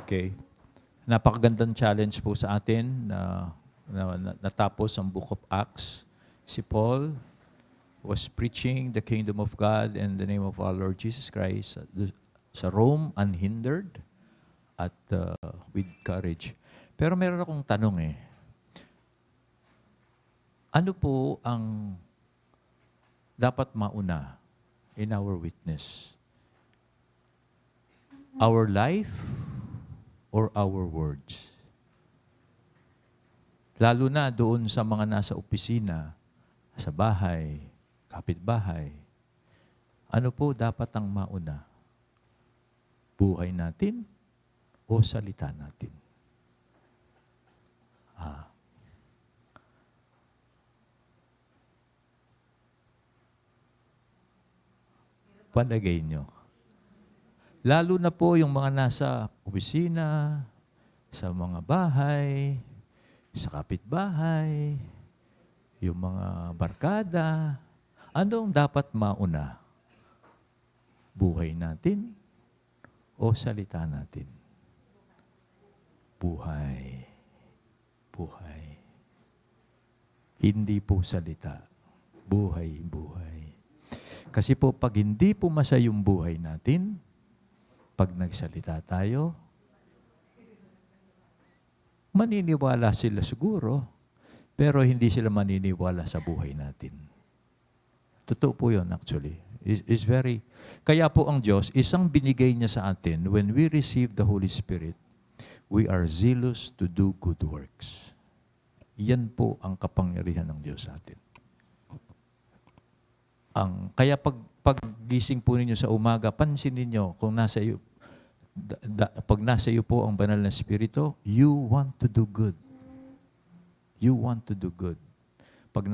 Okay. Napakagandang challenge po sa atin na natapos ang Book of Acts. Si Paul was preaching the kingdom of God in the name of our Lord Jesus Christ sa Rome unhindered at with courage. Pero meron akong tanong eh. Ano po ang dapat mauna in our witness? Our life or our words? Lalo na doon sa mga nasa opisina, sa bahay, kapitbahay. Ano po dapat ang mauna? Buhay natin o salita natin? Palagay nyo. Lalo na po yung mga nasa opisina, sa mga bahay, sa kapitbahay, yung mga barkada. Anong dapat mauna? Buhay natin o salita natin? Buhay. Buhay. Hindi po salita. Buhay, buhay. Kasi po, pag hindi pumasa yung buhay natin, pag nagsalita tayo, maniniwala sila siguro, pero hindi sila maniniwala sa buhay natin. Totoo po yun actually. Is very, kaya po ang Diyos, isang binigay niya sa atin, when we receive the Holy Spirit, we are zealous to do good works. Yan po ang kapangyarihan ng Diyos sa atin. Kaya pag gising po ninyo sa umaga, pansinin ninyo kung nasa iyo, pag nasa iyo po ang banal na Espiritu, you want to do good. You want to do good. Pag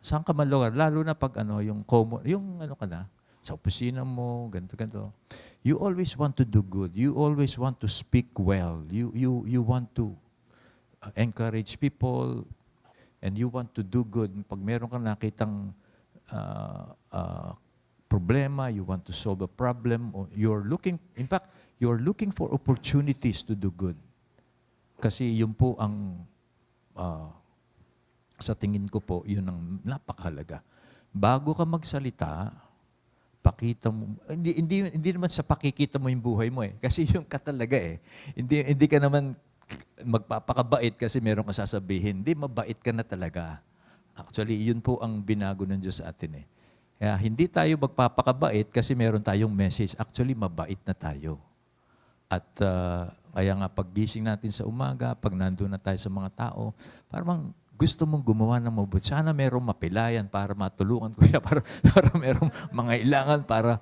saan ka man lugar, lalo na pag yung ka na, sa opisina mo, ganito. You always want to do good. You always want to speak well. You want to encourage people and you want to do good. Pag meron kang nakitang problema, you want to solve a problem, or you're looking for opportunities to do good. Kasi yun po ang, sa tingin ko po, yun ang napakahalaga. Bago ka magsalita, pakita mo, hindi naman sa pakikita mo yung buhay mo eh. Kasi yung ka talaga eh. Hindi ka naman magpapakabait kasi meron ka sasabihin. Hindi, mabait ka na talaga. Actually, yun po ang binago ng Diyos sa atin eh. Kaya hindi tayo magpapakabait kasi meron tayong message. Actually, mabait na tayo. At kaya nga paggising natin sa umaga, pag nandun na tayo sa mga tao, parang gusto mong gumawa ng mabuti. Sana merong mapilayan para matulungan ko. para merong mga ilangan para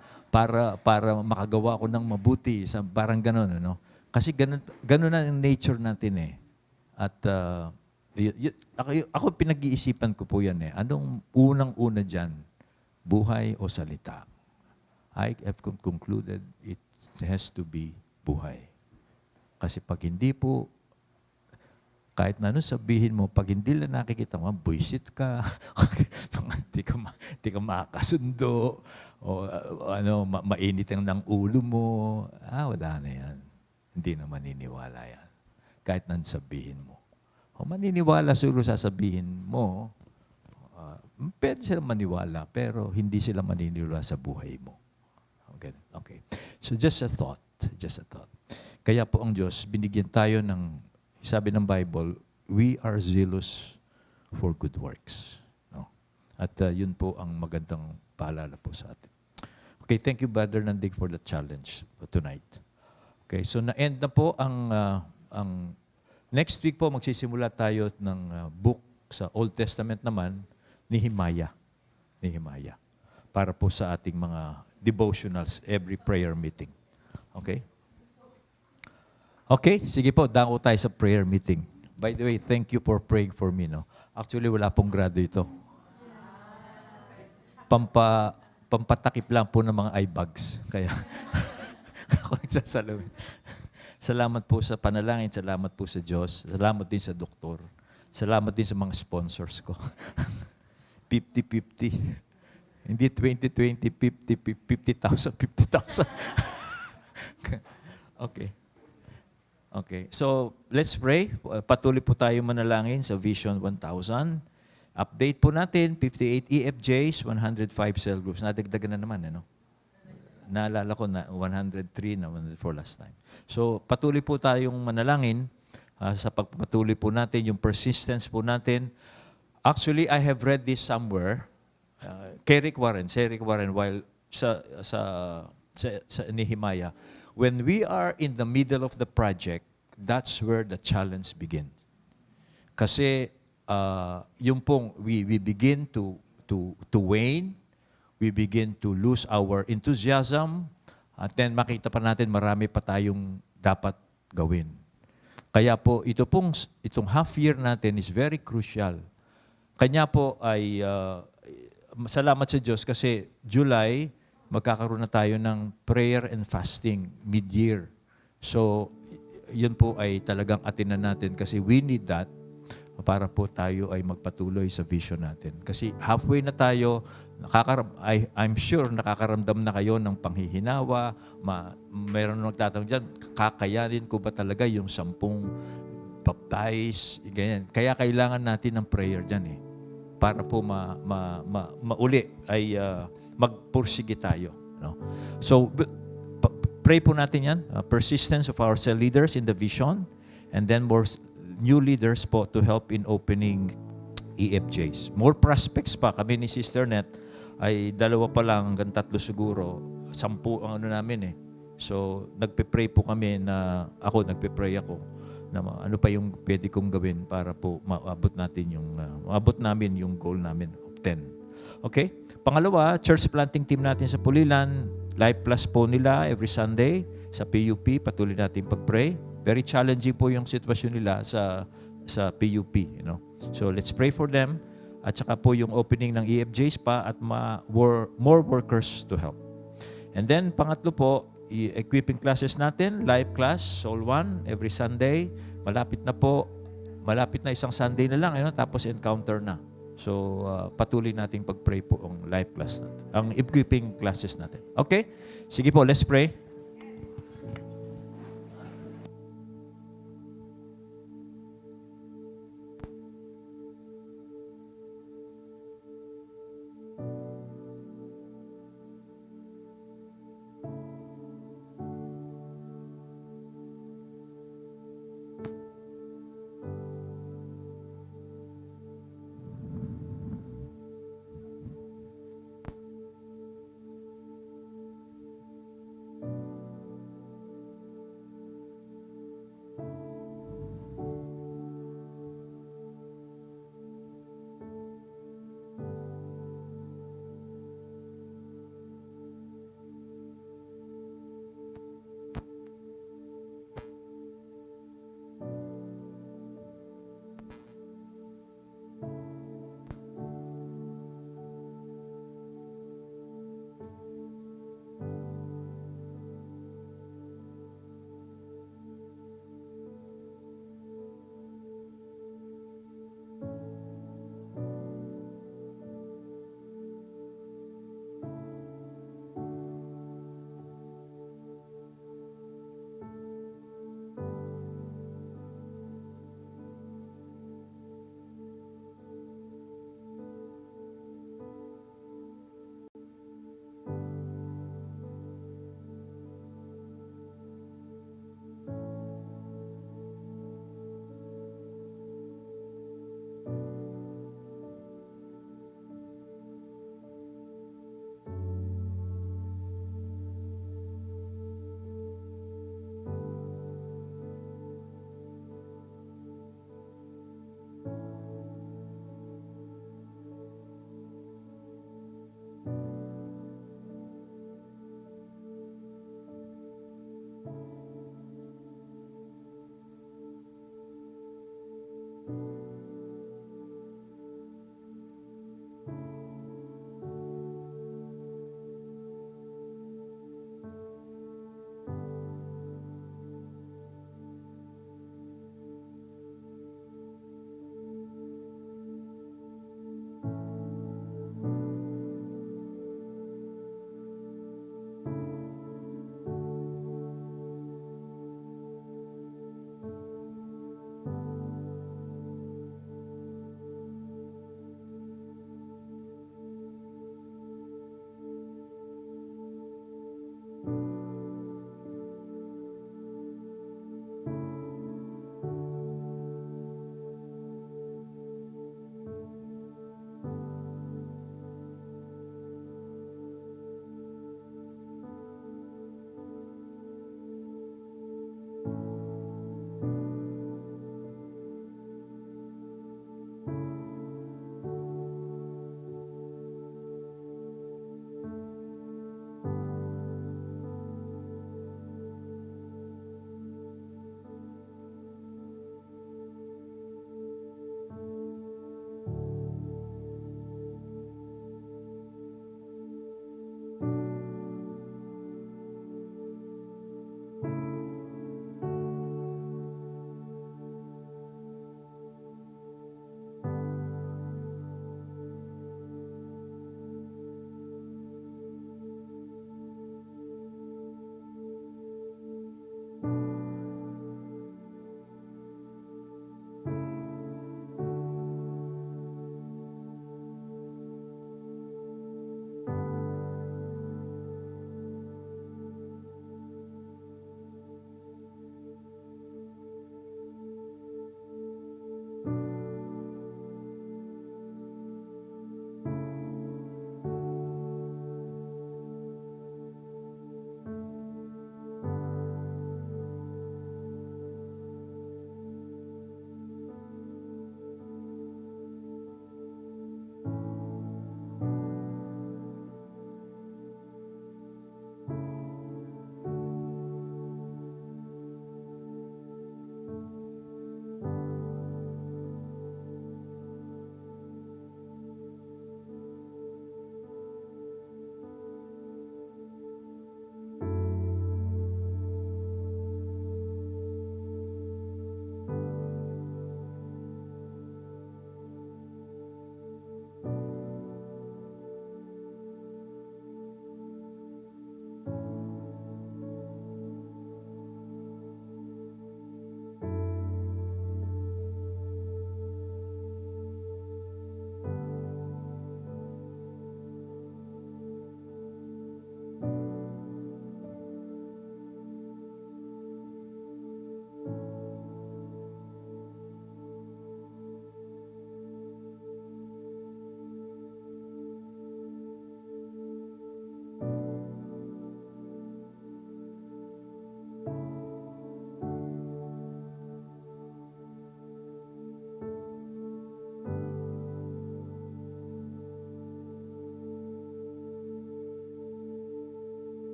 makagawa ko ng mabuti. Parang gano'n. Ano? Kasi gano'n na yung nature natin eh. At ako pinag-iisipan ko po yan eh. Anong unang-una dyan? Buhay o salita? I have concluded it has to be buhay. Kasi pag hindi po, kahit na ano sabihin mo, pag hindi lang nakikita mo, buisit ka, hindi ka makakasundo, o mainit ng ulo mo, wala na yan. Hindi na maniniwala yan. Kahit nang sabihin mo. O maniniwala siguro sasabihin mo, pwede sila maniwala, pero hindi sila maniniwala sa buhay mo. Okay. So just a thought. Kaya po ang Diyos, binigyan tayo ng, sabi ng Bible, we are zealous for good works. No? At yun po ang magandang paalala po sa atin. Okay, thank you Brother Nandig for the challenge for tonight. Okay, so na-end na po ang next week po magsisimula tayo ng book sa Old Testament naman ni Nehemiah. Para po sa ating mga devotionals every prayer meeting. Okay? Okay, sige po, dako tayo sa prayer meeting. By the way, thank you for praying for me. No? Actually, wala pong grado ito. Pampatakip lang po ng mga eye bags. Kaya ako nagsasalamin. Salamat po sa panalangin, salamat po sa Diyos, salamat din sa doktor, salamat din sa mga sponsors ko. 50-50. Hindi 2020, 50,000, 50,000. Okay. Okay. So, let's pray. Patuloy po tayo manalangin sa Vision 1000. Update po natin, 58 EFJs, 105 cell groups. Nadagdagan na naman, ano? Naalala ko na 103 na 104 last time. So, patuloy po tayong manalangin sa pagpatuloy po natin, yung persistence po natin. Actually, I have read this somewhere. Kay Rick Warren, while sa Nehemiah, when we are in the middle of the project, that's where the challenge begins. Kasi yung pong we begin to wane, we begin to lose our enthusiasm, at then makita pa natin marami pa tayong dapat gawin. Kaya po itong half year natin is very crucial. Kanya po ay salamat sa Diyos kasi July magkakaroon na tayo ng prayer and fasting mid-year. So, yun po ay talagang atinan natin kasi we need that para po tayo ay magpatuloy sa vision natin. Kasi halfway na tayo, I'm sure nakakaramdam na kayo ng panghihinawa, mayroon nagtatanong dyan, kakayanin ko ba talaga yung 10 baptize, ganyan. Kaya kailangan natin ng prayer dyan eh. Para po mauli ay magpursige tayo. No? So, pray po natin yan, persistence of our cell leaders in the vision, and then more new leaders po to help in opening EFJs. More prospects pa. Kami ni Sister Net ay 2 pa lang, hanggang 3 siguro. 10 ang ano namin eh. So, nagpe-pray po kami na, nagpe-pray ako na ano pa yung pwede kong gawin para po maabot namin yung goal namin of 10. Okay? Pangalawa, church planting team natin sa Pulilan, Life Plus po nila every Sunday sa PUP, patuloy natin pag-pray. Very challenging po yung sitwasyon nila sa PUP, you know. So let's pray for them. At saka po yung opening ng EFJs pa at more workers to help. And then pangatlo po, equipping classes natin, live class, Soul 1, every Sunday. Malapit na isang Sunday na lang, tapos encounter na. So, patuloy nating pag-pray po ang live class natin, ang equipping classes natin. Okay? Sige po, let's pray.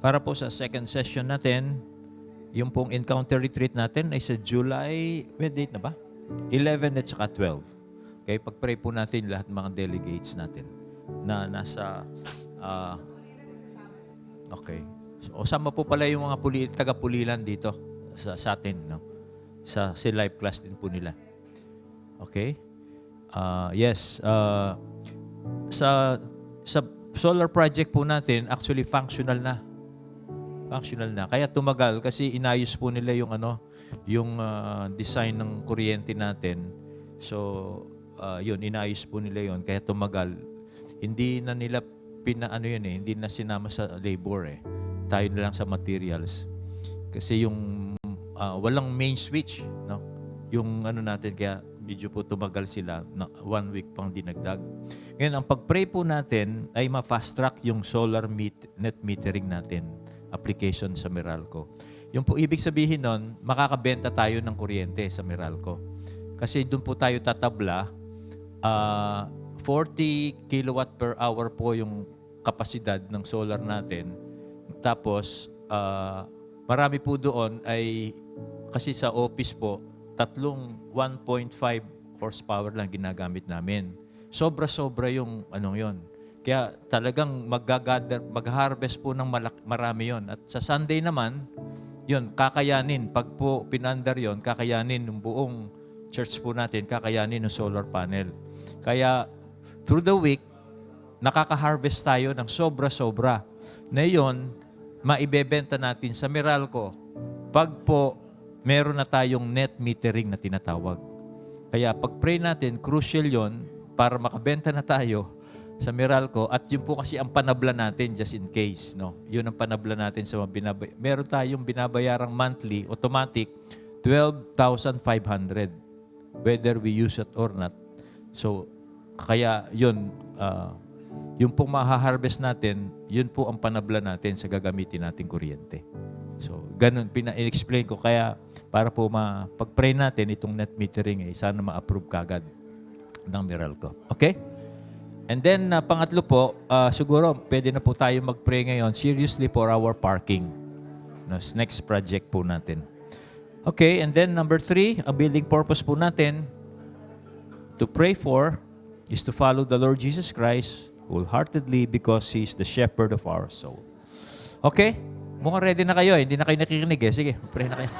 Para po sa second session natin, yung pong encounter retreat natin ay sa July, may date na ba? 11 at saka 12. Okay, pag-pray po natin lahat ng mga delegates natin na nasa, okay. So, sama po pala yung mga taga-pulilan dito sa atin, no? Sa live class din po nila. Okay? Yes, sa solar project po natin, actually functional na. Functional na. Kaya tumagal kasi inayos po nila yung yung design ng kuryente natin. So, yun, inayos po nila yun. Kaya tumagal. Hindi na nila hindi na sinama sa labor eh. Tayo na lang sa materials. Kasi yung walang main switch, no? Yung natin, kaya medyo po tumagal sila, 1 week pang dinagdag. Ngayon, ang pag-pray po natin ay ma-fast track yung solar net metering natin, application sa Meralco. Yung po ibig sabihin nun, makakabenta tayo ng kuryente sa Meralco. Kasi doon po tayo tatabla, 40 kilowatt per hour po yung kapasidad ng solar natin. Tapos, marami po doon ay, kasi sa office po, tatlong 1.5 horsepower lang ginagamit namin. Sobra-sobra yung yon. Kaya talagang mag-harvest po ng marami yon. At sa Sunday naman, yon kakayanin. Pag po pinandar yon, kakayanin ng buong church po natin, kakayanin ng solar panel. Kaya through the week, nakaka-harvest tayo ng sobra-sobra. Na yon, maibebenta natin sa Meralco. Pag po meron na tayong net metering na tinatawag. Kaya pag-pray natin, crucial yon para makabenta na tayo sa Meralco. At yun po kasi ang panabla natin just in case. No? Yun ang panabla natin sa meron tayong binabayarang monthly, automatic, 12,500 whether we use it or not. So, kaya yun, yung pong mahaharvest natin, yun po ang panabla natin sa gagamitin nating kuryente. So, ganun, pina-explain ko. Kaya, para po pag-pray natin itong net metering, sana ma-approve kagad ng Meralco. Okay? And then, pangatlo po, siguro, pwede na po tayo mag-pray ngayon seriously for our parking. Next project po natin. Okay, and then number 3, ang building purpose po natin to pray for is to follow the Lord Jesus Christ wholeheartedly because He is the shepherd of our soul. Okay? Mukhang ready na kayo. Hindi na kayo nakikinig eh. Sige, pray na kayo.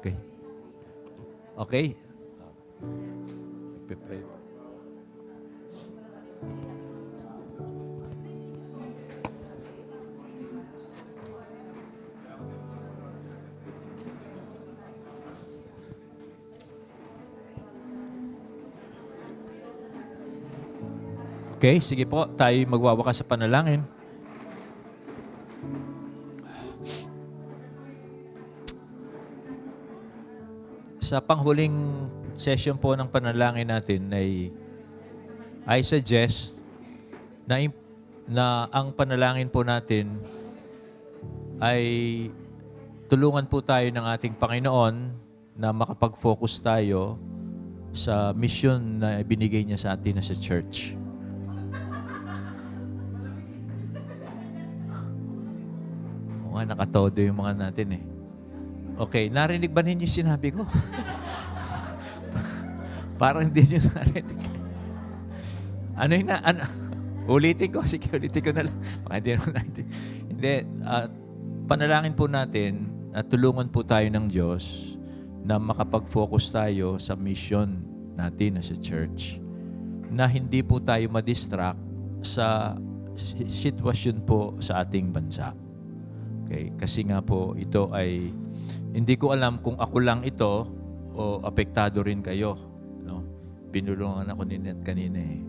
Okay. Okay? Pray. Okay, sige po. Tayo magwawakas sa panalangin. Sa panghuling session po ng panalangin natin I suggest na ang panalangin po natin ay tulungan po tayo ng ating Panginoon na makapag-focus tayo sa mission na binigay niya sa atin na sa church. Oo nga, nakatodo yung mga natin eh. Okay, narinig ba ninyo yung sinabi ko? Parang hindi nyo narinig. Ulitin ko. Sige, ulitin ko na lang. Baka hindi naman natin. Hindi, panalangin po natin at tulungan po tayo ng Diyos na makapag-focus tayo sa mission natin sa church. Na hindi po tayo madistract sa sitwasyon po sa ating bansa. Okay, kasi nga po ito ay hindi ko alam kung ako lang ito o apektado rin kayo. No? Binulungan ako ni Net kanina eh.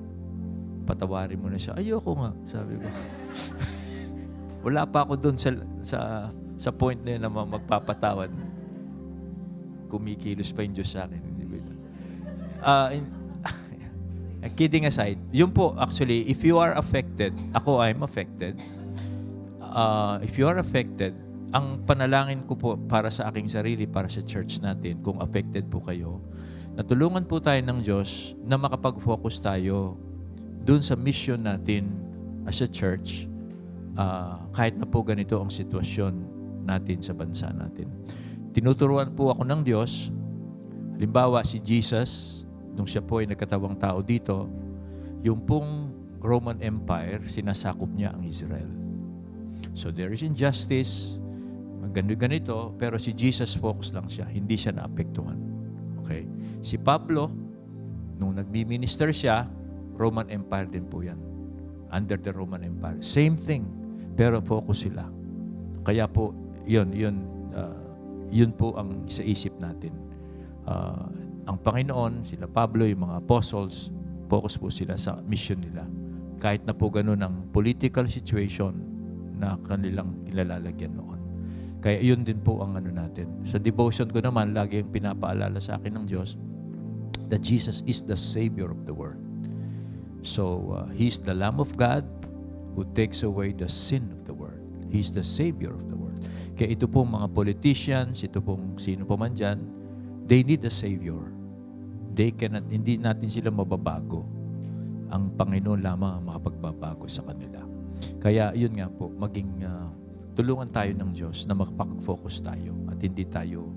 Patawarin mo na siya. Ayoko nga, sabi ko. Wala pa ako doon sa point na yun na magpapatawad. Kumikilos pa yung Diyos sa akin. Kidding aside, yun po actually, if you are affected, I'm affected. If you are affected, ang panalangin ko po para sa aking sarili, para sa church natin, kung affected po kayo, natulungan po tayo ng Diyos na makapag-focus tayo dun sa mission natin as a church, kahit na po ganito ang sitwasyon natin sa bansa natin. Tinuturuan po ako ng Diyos, halimbawa si Jesus, nung siya po ay nagkatawang tao dito, yung pong Roman Empire, sinasakop niya ang Israel. So there is injustice, ganito, pero si Jesus focus lang siya, hindi siya naapektuhan. Okay? Si Pablo, nung nagmi-minister siya, Roman Empire din po yan. Under the Roman Empire. Same thing, pero focus sila. Kaya po, yun po ang isaisip natin. Ang Panginoon, sila Pablo, yung mga apostles, focus po sila sa mission nila. Kahit na po ganun ang political situation na kanilang ilalalagyan noon. Kaya yun din po ang natin. Sa devotion ko naman, lagi yung pinapaalala sa akin ng Diyos that Jesus is the Savior of the world. So, He's the Lamb of God who takes away the sin of the world. He's the Savior of the world. Kaya ito pong mga politicians, ito pong sino pa man dyan, they need a Savior. Hindi natin sila mababago. Ang Panginoon lamang ang makapagbabago sa kanila. Kaya yun nga po, tulungan tayo ng Diyos na makapag-focus tayo at hindi tayo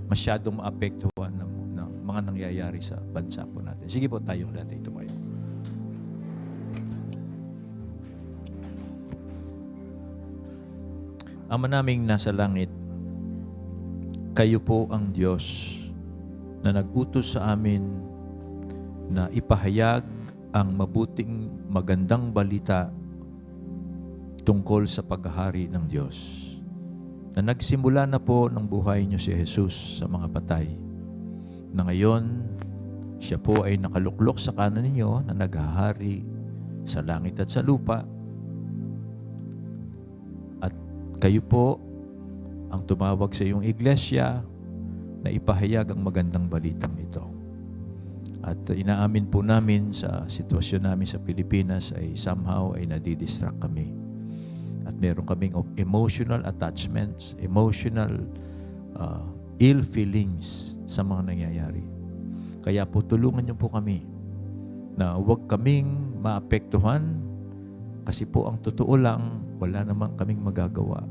masyadong maapektuhan ng mga nangyayari sa bansa po natin. Sige po tayong lahat ito kayo. Ama naming nasa langit, kayo po ang Diyos na nag-utos sa amin na ipahayag ang mabuting magandang balita tungkol sa paghahari ng Diyos. Na nagsimula na po ng buhay niyo si Jesus sa mga patay. Na ngayon, siya po ay nakaluklok sa kanan ninyo na naghahari sa langit at sa lupa. At kayo po ang tumawag sa iyong iglesia na ipahayag ang magandang balitang ito. At inaamin po namin sa sitwasyon namin sa Pilipinas ay somehow ay nadidistract kami. At meron kaming emotional attachments, emotional ill feelings sa mga nangyayari. Kaya po tulungan niyo po kami na huwag kaming maapektuhan kasi po ang totoo lang, wala namang kaming magagawa.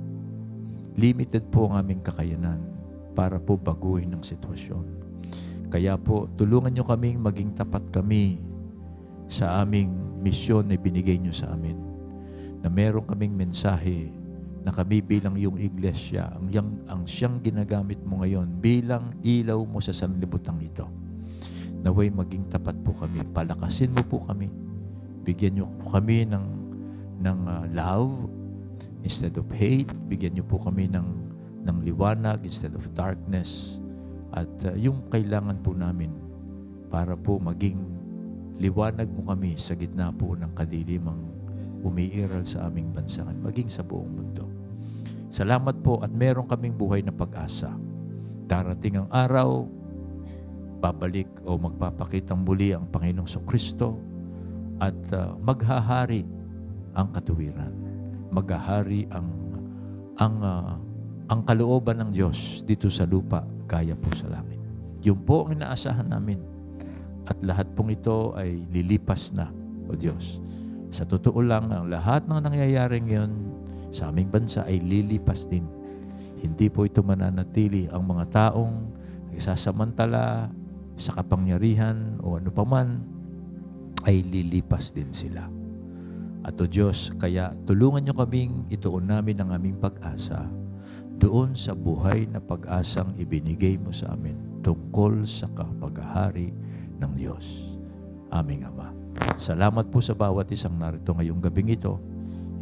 Limited po ang aming kakayanan para po baguhin ang sitwasyon. Kaya po tulungan niyo kaming maging tapat kami sa aming misyon na binigay niyo sa amin. Na meron kaming mensahe na kami bilang iyong iglesia, ang siyang ginagamit mo ngayon bilang ilaw mo sa sanlibutan ito. Naway maging tapat po kami. Palakasin mo po kami. Bigyan niyo po kami ng love instead of hate. Bigyan niyo po kami ng liwanag instead of darkness. At yung kailangan po namin para po maging liwanag mo kami sa gitna po ng kadilimang umiiral sa aming bansa at maging sa buong mundo. Salamat po at meron kaming buhay na pag-asa. Darating ang araw, babalik o magpapakitang muli ang Panginoong Kristo at maghahari ang katuwiran. Maghahari ang kalooban ng Diyos dito sa lupa gaya po sa langit. Yun po ang inaasahan namin. At lahat pong ito ay lilipas na, o Diyos. Sa totoo lang, ang lahat ng nangyayaring yun sa aming bansa ay lilipas din. Hindi po ito mananatili. Ang mga taong nagsasamantala sa kapangyarihan o ano paman ay lilipas din sila. At o Diyos, kaya tulungan niyo kaming ituon namin ang aming pag-asa doon sa buhay na pag-asang ibinigay mo sa amin tungkol sa kapaghahari ng Diyos. Aming Ama. Salamat po sa bawat isang narito ngayong gabing ito.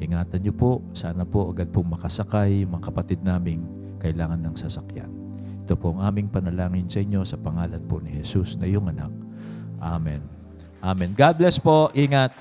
Ingatan niyo po, sana po agad pong makasakay mga kapatid naming kailangan ng sasakyan. Ito po ang aming panalangin sa inyo sa pangalan po ni Jesus na iyong anak. Amen. Amen. God bless po. Ingat.